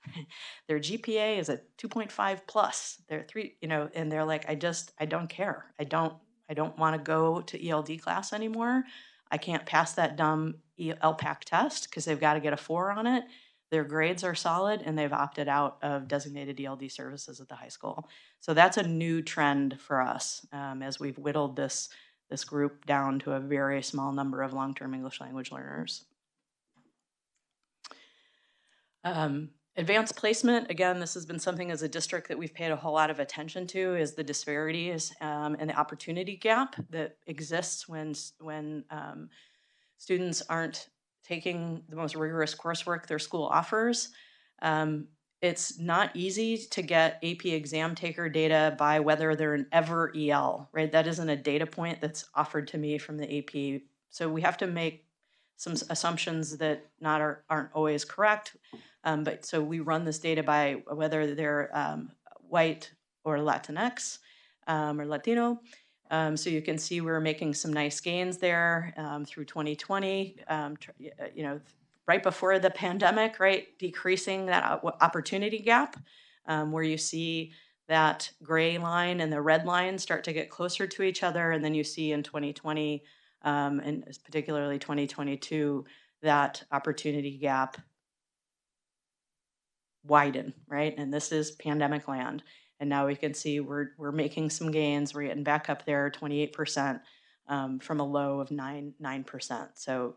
Their GPA is a 2.5 plus. They're 3, and they're like, I don't care. I don't want to go to ELD class anymore. I can't pass that dumb LPAC test because they've got to get a 4 on it. Their grades are solid and they've opted out of designated ELD services at the high school. So that's a new trend for us as we've whittled this group down to a very small number of long-term English language learners. Advanced placement, again, this has been something as a district that we've paid a whole lot of attention to, is the disparities and the opportunity gap that exists when students aren't taking the most rigorous coursework their school offers. It's not easy to get AP exam taker data by whether they're an ever EL, right? That isn't a data point that's offered to me from the AP. So we have to make some assumptions that aren't always correct. But so we run this data by whether they're white or Latinx or Latino. So you can see we're making some nice gains there through 2020, right before the pandemic, right? Decreasing that opportunity gap where you see that gray line and the red line start to get closer to each other. And then you see in 2020, and particularly 2022, that opportunity gap widen, right? And this is pandemic land. And now we can see we're making some gains. We're getting back up there, 28% from a low of 9%. So,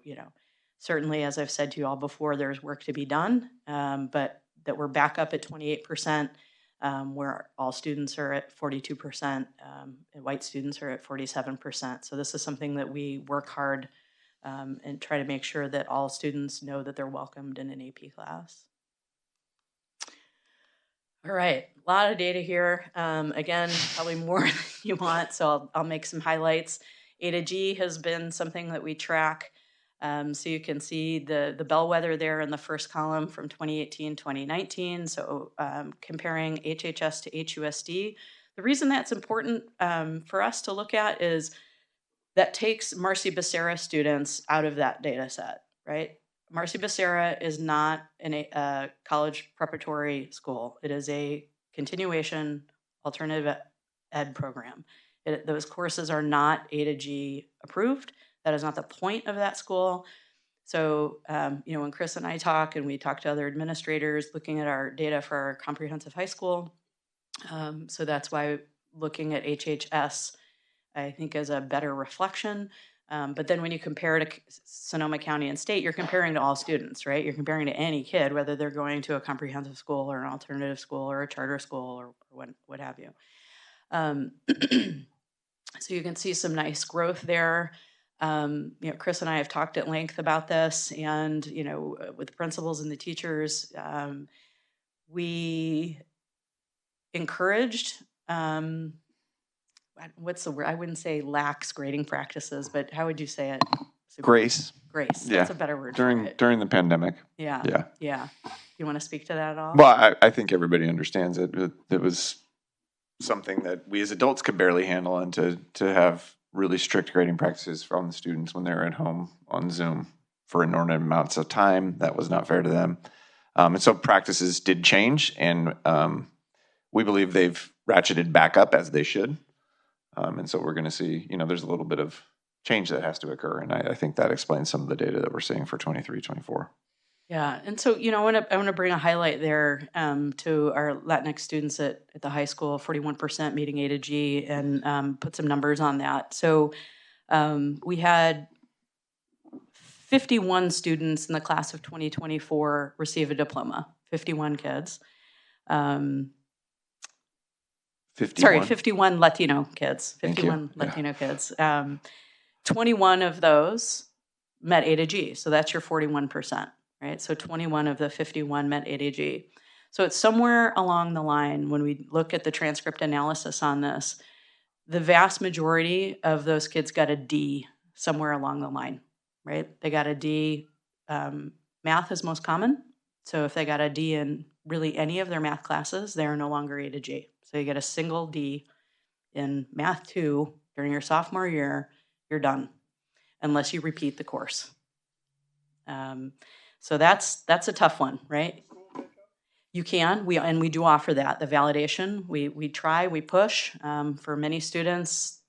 certainly, as I've said to you all before, there's work to be done, but that we're back up at 28%, where all students are at 42%, and white students are at 47%. So this is something that we work hard and try to make sure that all students know that they're welcomed in an AP class. All right, a lot of data here. Again, probably more than you want, so I'll make some highlights. A to G has been something that we track. So you can see the bellwether there in the first column from 2018, 2019. So comparing HHS to HUSD. The reason that's important for us to look at is that takes Marcy Becerra students out of that data set, right? Marcy Becerra is not a college preparatory school. It is a continuation alternative ed program. Those courses are not A to G approved. That is not the point of that school. So, when Chris and I talk, and we talk to other administrators looking at our data for our comprehensive high school, so that's why looking at HHS, I think, is a better reflection. But then when you compare to Sonoma County and state, you're comparing to all students, right? You're comparing to any kid, whether they're going to a comprehensive school or an alternative school or a charter school or what have you. So you can see some nice growth there. Chris and I have talked at length about this, and with the principals and the teachers, we encouraged. What's the word? I wouldn't say lax grading practices, but how would you say it? Grace. Grace. Yeah. That's a better word during for it. During the pandemic. Yeah. You want to speak to that at all? Well, I think everybody understands it. It was something that we as adults could barely handle, and to have really strict grading practices from the students when they were at home on Zoom for inordinate amounts of time, that was not fair to them. And so practices did change, and we believe they've ratcheted back up as they should. And so we're going to see, there's a little bit of change that has to occur. And I think that explains some of the data that we're seeing for 23, 24. Yeah. And so, I want to bring a highlight there to our Latinx students at the high school, 41% meeting A to G, and put some numbers on that. So we had 51 students in the class of 2024 receive a diploma, 51 kids. 51 Latino kids, 51 Latino kids. 21 of those met A to G. So that's your 41%, right? So 21 of the 51 met A to G. So it's somewhere along the line when we look at the transcript analysis on this, the vast majority of those kids got a D somewhere along the line, right? They got a D. Math is most common. So if they got a D in really any of their math classes, they're no longer A to G. So you get a single D in Math 2 during your sophomore year, you're done, unless you repeat the course. So that's a tough one, right? You can, we do offer that, the validation. We try, we push. For many students,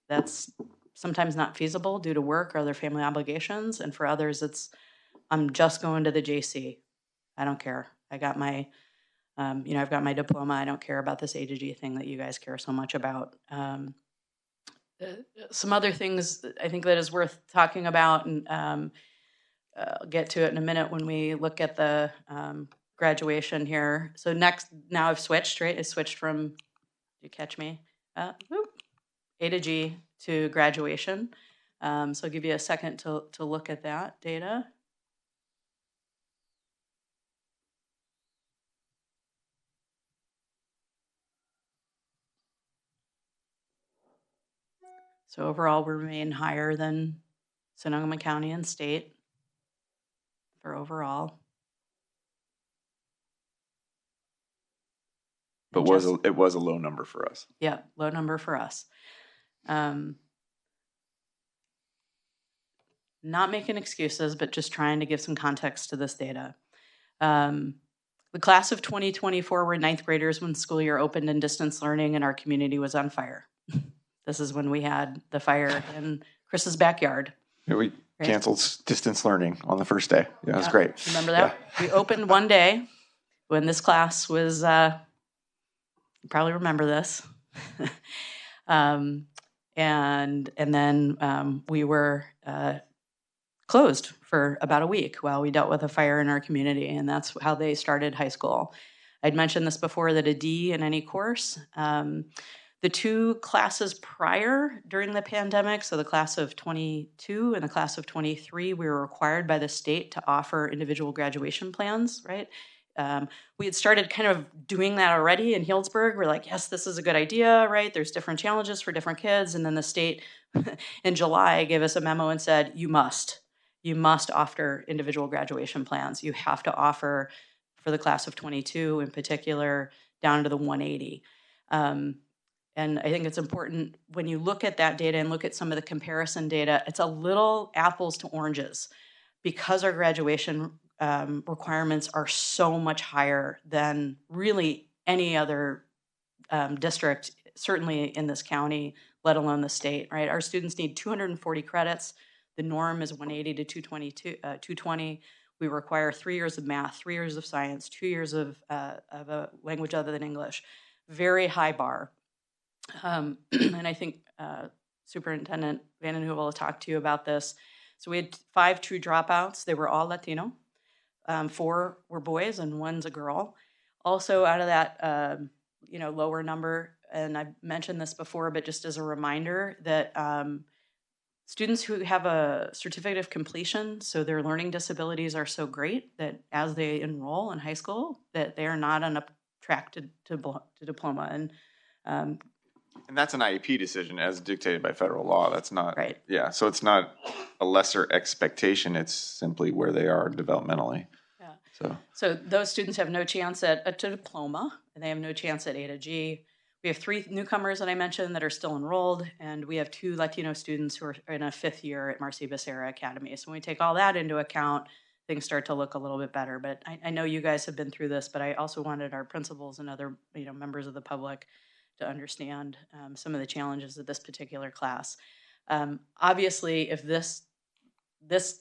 that's sometimes not feasible due to work or other family obligations. And for others, I'm just going to the JC. I don't care. I got my I've got my diploma. I don't care about this A to G thing that you guys care so much about. Some other things I think that is worth talking about, and I'll get to it in a minute when we look at the graduation here. So now I've switched, right? I switched from, did you catch me? A to G to graduation. So I'll give you a second to look at that data. So overall, we remain higher than Sonoma County and state. for overall. But it was a low number for us. Yeah, low number for us. Not making excuses, but just trying to give some context to this data. The class of 2024 were ninth graders when school year opened in distance learning and our community was on fire. This is when we had the fire in Chris's backyard. Yeah, we canceled distance learning on the first day. Yeah, it was great. Remember that? Yeah. We opened one day when this class was, you probably remember this. And then we were closed for about a week while we dealt with a fire in our community, and that's how they started high school. I'd mentioned this before, that a D in any course. The two classes prior during the pandemic, so the class of 22 and the class of 23, we were required by the state to offer individual graduation plans, right? We had started kind of doing that already in Healdsburg. We're like, yes, this is a good idea, right? There's different challenges for different kids. And then the state in July gave us a memo and said, you must offer individual graduation plans. You have to offer, for the class of 22 in particular, down to the 180. And I think it's important when you look at that data and look at some of the comparison data, it's a little apples to oranges, because our graduation requirements are so much higher than really any other district, certainly in this county, let alone the state, right? Our students need 240 credits. The norm is 180 to 220. We require 3 years of math, 3 years of science, 2 years of a language other than English. Very high bar. And I think Superintendent Vanden Heuvel will talk to you about this. So we had 5 true dropouts. They were all Latino. 4 were boys and 1's a girl. Also, out of that lower number, and I've mentioned this before, but just as a reminder, that students who have a certificate of completion, so their learning disabilities are so great that as they enroll in high school, that they are not on a track to diploma. And that's an IEP decision as dictated by federal law. That's not right. Yeah, so it's not a lesser expectation. It's simply where they are developmentally. Yeah. So those students have no chance at a diploma, and they have no chance at A to G. We have 3 newcomers that I mentioned that are still enrolled, and we have 2 Latino students who are in a 5th year at Marcy Becerra Academy. So when we take all that into account, things start to look a little bit better. But I know you guys have been through this, but I also wanted our principals and other members of the public to understand some of the challenges of this particular class. Obviously, if this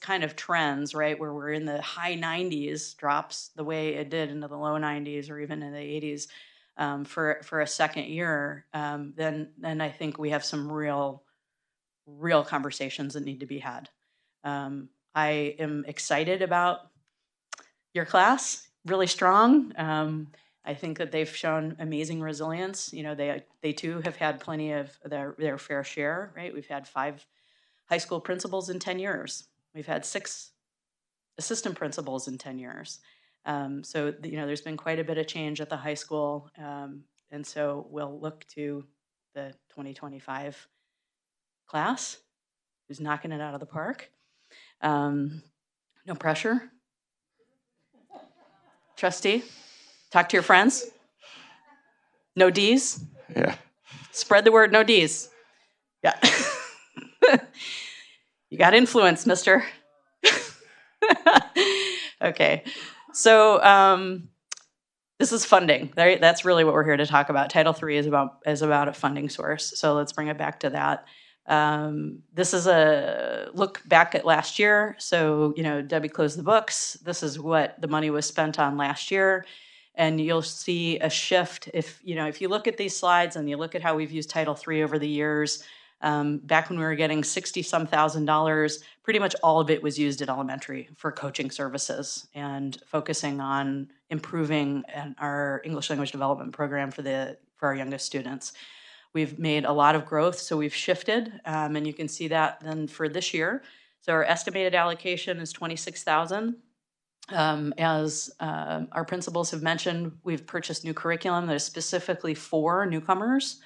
kind of trends, right, where we're in the high 90s, drops the way it did into the low 90s or even in the 80s for a second year, then I think we have some real conversations that need to be had. I am excited about your class, really strong. I think that they've shown amazing resilience. They too have had plenty of their fair share, right? We've had 5 high school principals in 10 years. We've had 6 assistant principals in 10 years. So there's been quite a bit of change at the high school. And so we'll look to the 2025 class who's knocking it out of the park. No pressure. Trustee, talk to your friends. No D's. Yeah. Spread the word, no D's. Yeah. You got influence, mister. Okay. So this is funding, right? That's really what we're here to talk about. Title III is about a funding source. So let's bring it back to that. This is a look back at last year. So, Debbie closed the books. This is what the money was spent on last year. And you'll see a shift if you look at these slides and you look at how we've used Title III over the years. Back when we were getting $60-some thousand, pretty much all of it was used at elementary for coaching services and focusing on improving our English language development program for our youngest students. We've made a lot of growth, so we've shifted, and you can see that then for this year. So our estimated allocation is $26,000. As our principals have mentioned, we've purchased new curriculum that is specifically for newcomers.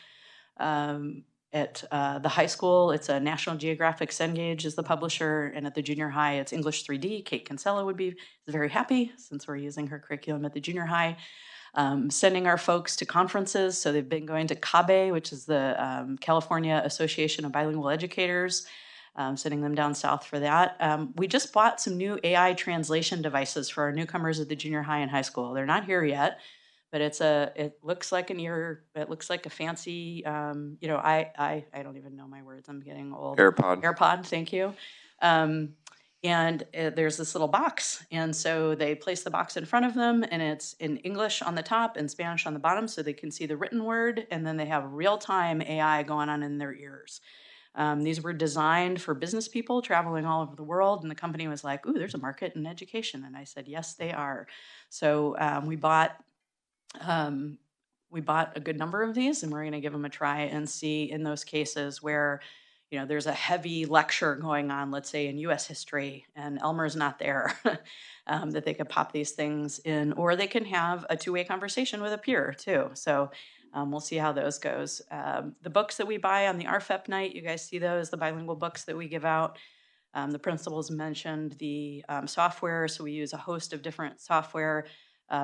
At the high school, it's a National Geographic Cengage is the publisher, and at the junior high, it's English 3D. Kate Kinsella would be very happy since we're using her curriculum at the junior high. Sending our folks to conferences. So they've been going to CABE, which is the California Association of Bilingual Educators, sending them down south for that. We just bought some new AI translation devices for our newcomers at the junior high and high school. They're not here yet, but it looks like it looks like a fancy, I don't even know my words. I'm getting old. AirPod, thank you. There's this little box. And so they place the box in front of them, and it's in English on the top and Spanish on the bottom, so they can see the written word. And then they have real-time AI going on in their ears. These were designed for business people traveling all over the world. And the company was like, ooh, there's a market in education. And I said, yes, they are. So we bought a good number of these, and we're going to give them a try and see in those cases where, there's a heavy lecture going on, let's say in U.S. history, and Elmer's not there, that they could pop these things in, or they can have a two-way conversation with a peer too. So we'll see how those goes. The books that we buy on the RFEP night, you guys see those, the bilingual books that we give out. The principals mentioned the software, so we use a host of different software.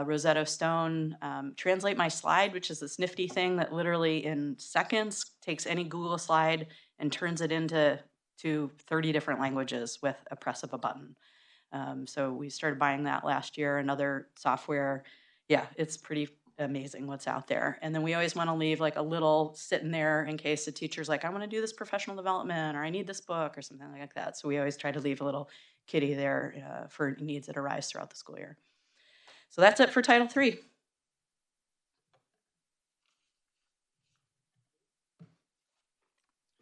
Rosetta Stone, Translate My Slide, which is this nifty thing that literally in seconds takes any Google slide and turns it into 30 different languages with a press of a button. So we started buying that last year. Another software, yeah, it's pretty amazing what's out there. And then we always want to leave like a little sitting there in case the teacher's like, I want to do this professional development, or I need this book or something like that. So we always try to leave a little kitty there for needs that arise throughout the school year. So that's it for Title III.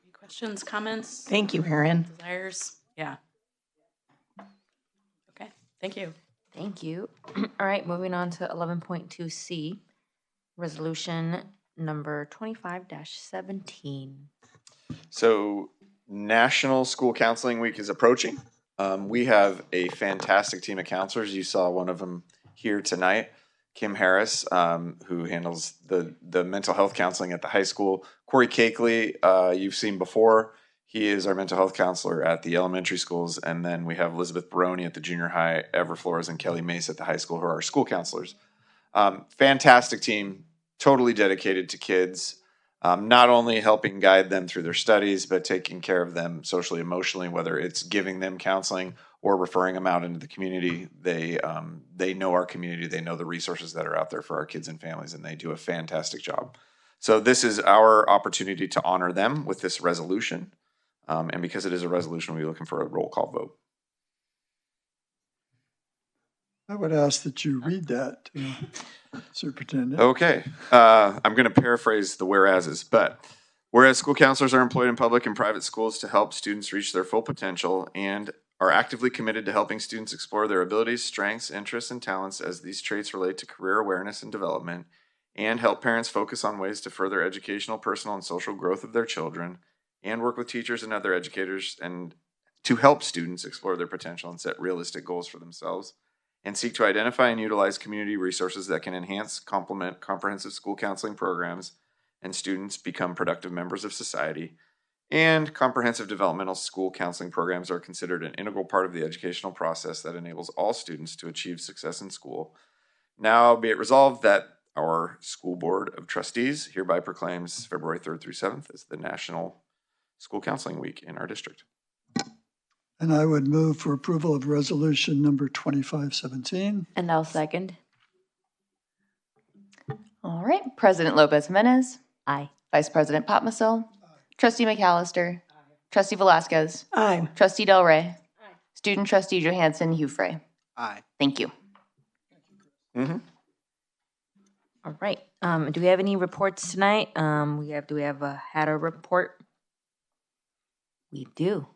Any questions, comments? Thank you, Erin. Desires? Yeah. Okay, thank you. Thank you. All right, moving on to 11.2C, resolution number 25-17. So National School Counseling Week is approaching. We have a fantastic team of counselors. You saw one of them here tonight, Kim Harris, who handles the mental health counseling at the high school. Corey Cakeley, you've seen before. He is our mental health counselor at the elementary schools. And then we have Elizabeth Baroni at the junior high, Ever Flores and Kelly Mace at the high school, who are our school counselors. Fantastic team, totally dedicated to kids, not only helping guide them through their studies, but taking care of them socially, emotionally, whether it's giving them counseling or referring them out into the community. They know our community. They know the resources that are out there for our kids and families, and they do a fantastic job. So this is our opportunity to honor them with this resolution. And because it is a resolution, we'll be looking for a roll call vote. I would ask that you read that, Superintendent. Okay. I'm going to paraphrase the whereases, but whereas school counselors are employed in public and private schools to help students reach their full potential and are actively committed to helping students explore their abilities, strengths, interests, and talents as these traits relate to career awareness and development, and help parents focus on ways to further educational, personal, and social growth of their children, and work with teachers and other educators and to help students explore their potential and set realistic goals for themselves, and seek to identify and utilize community resources that can enhance, complement comprehensive school counseling programs and students become productive members of society. And comprehensive developmental school counseling programs are considered an integral part of the educational process that enables all students to achieve success in school. Now be it resolved that our School Board of Trustees hereby proclaims February 3rd through 7th as the National School Counseling Week in our district. And I would move for approval of resolution number 2517. And I'll second. All right, President Lopez Jimenez. Aye. Vice President Popmasil. Trustee McAllister. Trustee Velasquez. Aye. Trustee Del Rey. Aye. Student Trustee Johansson-Hufrey. Aye. Thank you. Mm-hmm. All right. Do we have any reports tonight? Do we have a Hatter report? We do.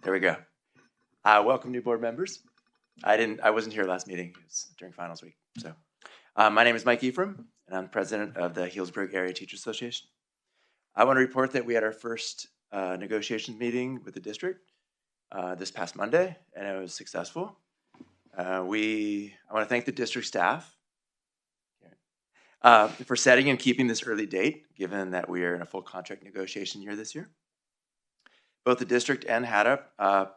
There we go. Welcome, new board members. I wasn't here last meeting. It was during finals week. So, my name is Mike Ephraim, and I'm president of the Healdsburg Area Teachers Association. I want to report that we had our first negotiations meeting with the district this past Monday, and it was successful. I want to thank the district staff for setting and keeping this early date, given that we are in a full contract negotiation year this year. Both the district and HADA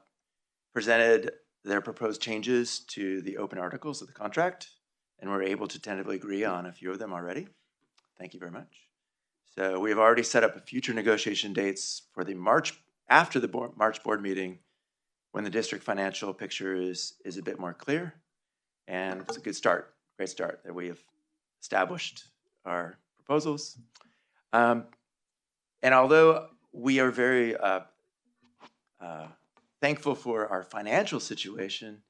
presented their proposed changes to the open articles of the contract, and we're able to tentatively agree on a few of them already. Thank you very much. So we have already set up future negotiation dates for the after the March board meeting, when the district financial picture is a bit more clear. And it's a good start, great start, that we have established our proposals. And although we are very thankful for our financial situation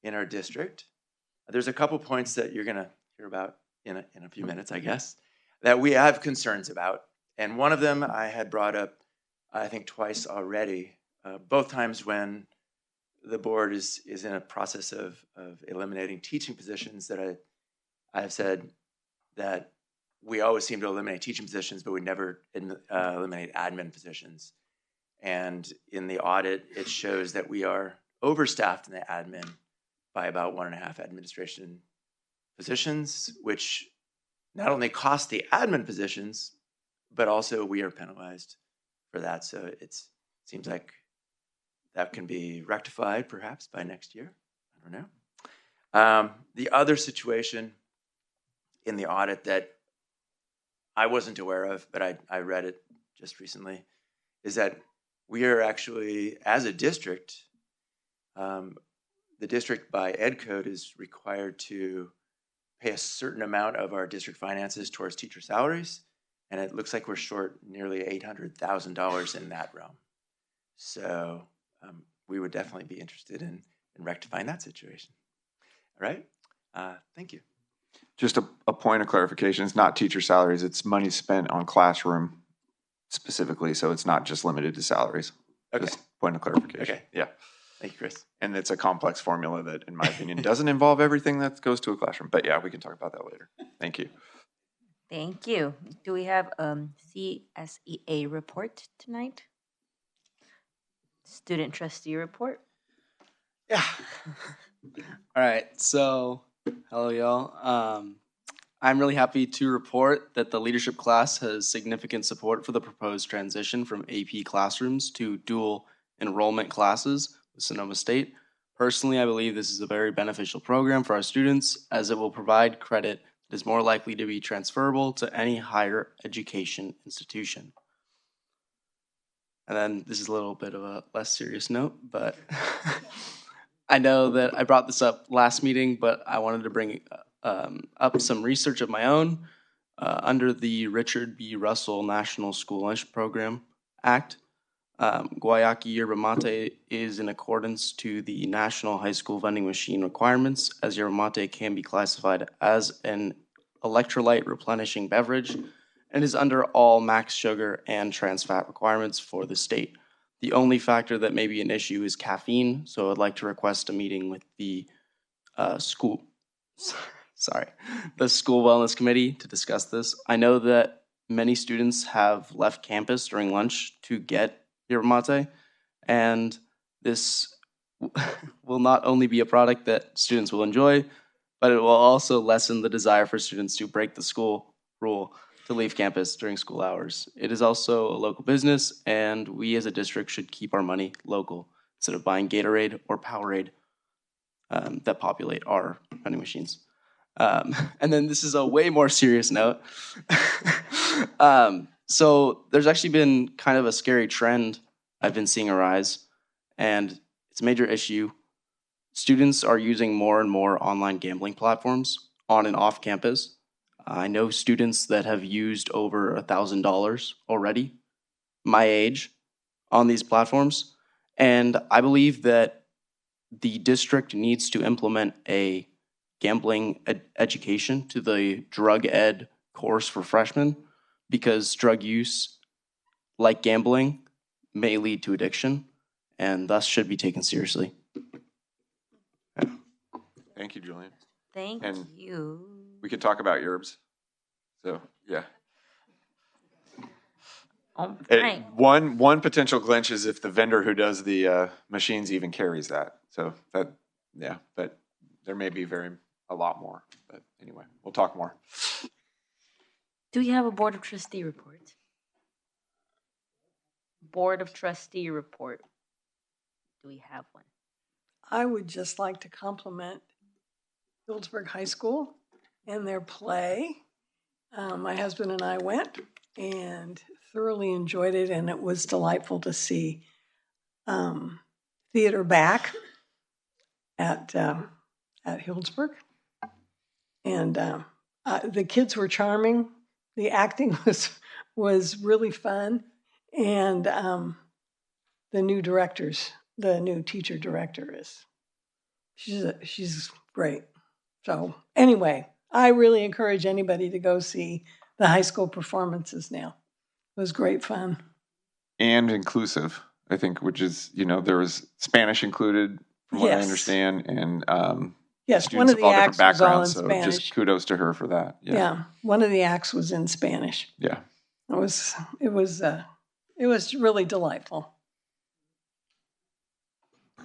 in our district, there's a couple points that you're gonna hear about in a few minutes, I guess, that we have concerns about. And one of them I had brought up, I think, twice already, both times when the board is in a process of eliminating teaching positions, that I have said that we always seem to eliminate teaching positions, but we never eliminate admin positions. And in the audit, it shows that we are overstaffed in the admin by about 1.5 administration positions, which not only cost the admin positions, but also we are penalized for that. So it seems like that can be rectified perhaps by next year. I don't know. The other situation in the audit that I wasn't aware of, but I read it just recently, is that we are actually, as a district, the district by ed code is required to pay a certain amount of our district finances towards teacher salaries, and it looks like we're short nearly $800,000 in that realm. So we would definitely be interested in rectifying that situation. All right, thank you. Just a point of clarification, it's not teacher salaries, it's money spent on classroom specifically, so it's not just limited to salaries. Okay. Just point of clarification. Okay. Yeah. Thank you, Chris. And it's a complex formula that, in my opinion, doesn't involve everything that goes to a classroom. But yeah, we can talk about that later. Thank you. Thank you. Do we have CSEA report tonight? Student trustee report? Yeah. All right. So, hello, y'all. I'm really happy to report that the leadership class has significant support for the proposed transition from AP classrooms to dual enrollment classes with Sonoma State. Personally, I believe this is a very beneficial program for our students, as it will provide credit that is more likely to be transferable to any higher education institution. And then this is a little bit of a less serious note, but I know that I brought this up last meeting, but I wanted to bring up some research of my own. Under the Richard B. Russell National School Lunch Program Act, guayaki yerba mate is in accordance to the National High School Vending Machine requirements, as yerba mate can be classified as an electrolyte replenishing beverage and is under all max sugar and trans fat requirements for the state. The only factor that may be an issue is caffeine, so I'd like to request a meeting with the school wellness committee to discuss this. I know that many students have left campus during lunch to get yerba mate, and this will not only be a product that students will enjoy, but it will also lessen the desire for students to break the school rule to leave campus during school hours. It is also a local business, and we as a district should keep our money local instead of buying Gatorade or Powerade that populate our vending machines. And then this is a way more serious note. So there's actually been kind of a scary trend I've been seeing arise, and it's a major issue. Students are using more and more online gambling platforms on and off campus. I know students that have used over $1,000 already, my age, on these platforms. And I believe that the district needs to implement a gambling education to the drug ed course for freshmen, because drug use, like gambling, may lead to addiction and thus should be taken seriously. Yeah. Thank you, Julian. Thank you. We could talk about yerbs. So, yeah. Right. One potential glitch is if the vendor who does the machines even carries that. So that, yeah, but there may be a lot more. But anyway, we'll talk more. Do you have a Board of Trustee report? Board of Trustee report. Do we have one? I would just like to compliment Healdsburg High School and their play. My husband and I went and thoroughly enjoyed it, and it was delightful to see theater back at Healdsburg. And the kids were charming. The acting was really fun, and the new teacher director she's great. So anyway, I really encourage anybody to go see the high school performances now. It was great fun. And inclusive, I think, which is, there was Spanish included, from what I understand, and yes, students one of of the all different acts was all in backgrounds. So Spanish. just kudos to her for that. Yeah, one of the acts was in Spanish. Yeah. It was really delightful.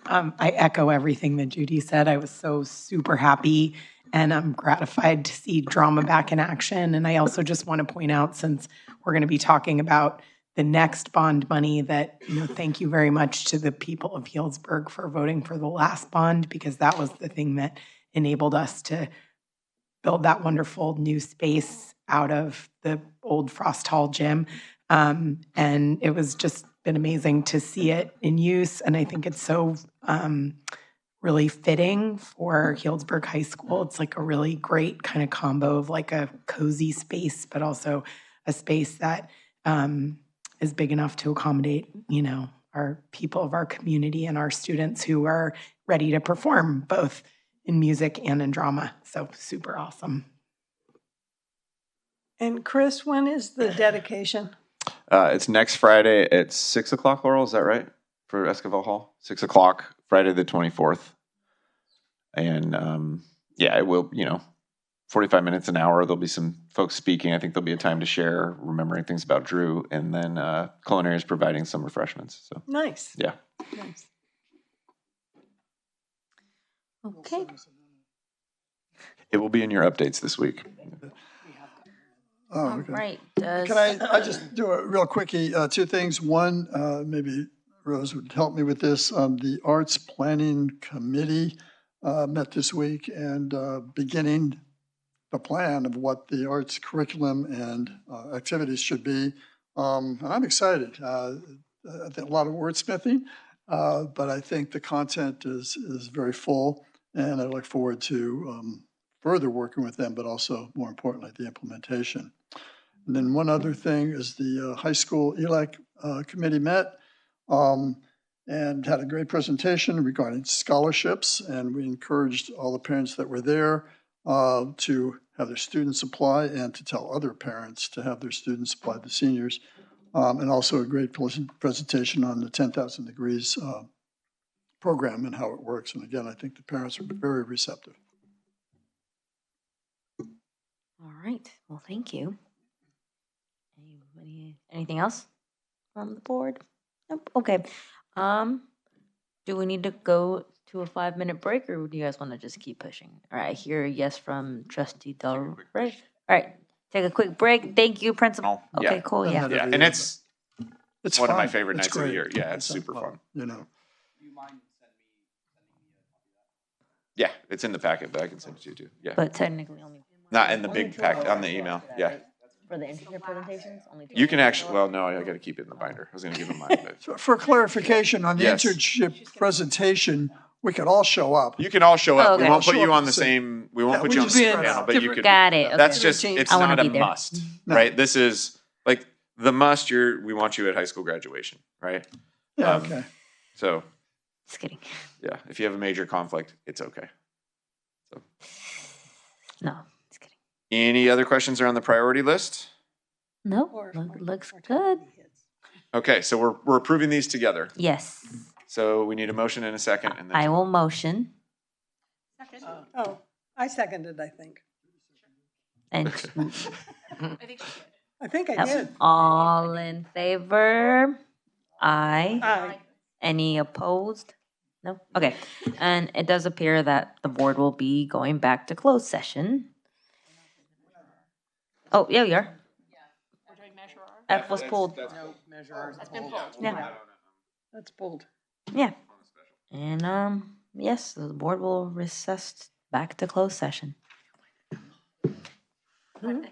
I echo everything that Judy said. I was so super happy, and I'm gratified to see drama back in action. And I also just want to point out, since we're going to be talking about the next bond money, that, thank you very much to the people of Healdsburg for voting for the last bond, because that was the thing that enabled us to build that wonderful new space out of the old Frost Hall gym. And it was just been amazing to see it in use. And I think it's so really fitting for Healdsburg High School. It's like a really great kind of combo of like a cozy space, but also a space that is big enough to accommodate, our people of our community and our students who are ready to perform both in music and in drama. So super awesome. And Chris, when is the dedication? It's next Friday at 6 o'clock, Laurel, is that right? For Esquivel Hall? 6 o'clock, Friday the 24th. And it will, 45 minutes, an hour. There'll be some folks speaking. I think there'll be a time to share, remembering things about Drew. And then Culinary is providing some refreshments. So nice. Yeah. Nice. Okay. It will be in your updates this week. Oh, okay. Right. Can I just do a real quickie? Two things. One, maybe Rose would help me with this. The Arts Planning Committee met this week and beginning the plan of what the arts curriculum and activities should be. And I'm excited. I think a lot of wordsmithing, but I think the content is very full, and I look forward to further working with them, but also, more importantly, the implementation. And then one other thing is the high school ELAC committee met and had a great presentation regarding scholarships, and we encouraged all the parents that were there to have their students apply and to tell other parents to have their students apply, the seniors, and also a great presentation on the 10,000 Degrees program and how it works. And again, I think the parents are very receptive. All right. Well, thank you. Anything else from the board? Nope. Okay. Do we need to go to a 5-minute break, or do you guys want to just keep pushing? All right. I hear a yes from Trustee Del Rey. All right. Take a quick break. Thank you, Principal. Okay, Yeah. cool. Yeah. Yeah, and it's one fun. of my favorite It's nights of the great. year. Yeah, it's super fun. Yeah, it's in the packet, but I can send it to you too. Yeah. But technically only. Not in the big packet, on the email. Yeah. For the internship presentations, only. You can actually, well, no, I got to keep it in the binder. I was going to give them mine, but. For clarification, on the Yes. internship presentation, we could all show up. You can all show up. Okay. We won't put Show you up on the same, we won't Yeah, put we you on the just be same in panel, but you different- could. Got it. That's Okay. just, it's I wanna not a be there. must, right? This is like the must, we want you at high school graduation, right? Yeah, okay. So, Just kidding. yeah, if you have a major conflict, it's okay. So, No, just kidding. any other questions around the priority list? No, looks good. Okay, so we're approving these together. Yes. So we need a motion and a second, and then I will motion. Oh, I seconded, I think. And I think I think I Yep. did. All in favor? Aye. Aye. Any opposed? No? Okay. And it does appear that the board will be going back to closed session. Oh, yeah, you are. F was pulled. No, Measure R is pulled. Yeah. That's pulled. Yeah. And yes, the board will recess back to closed session. Mhm.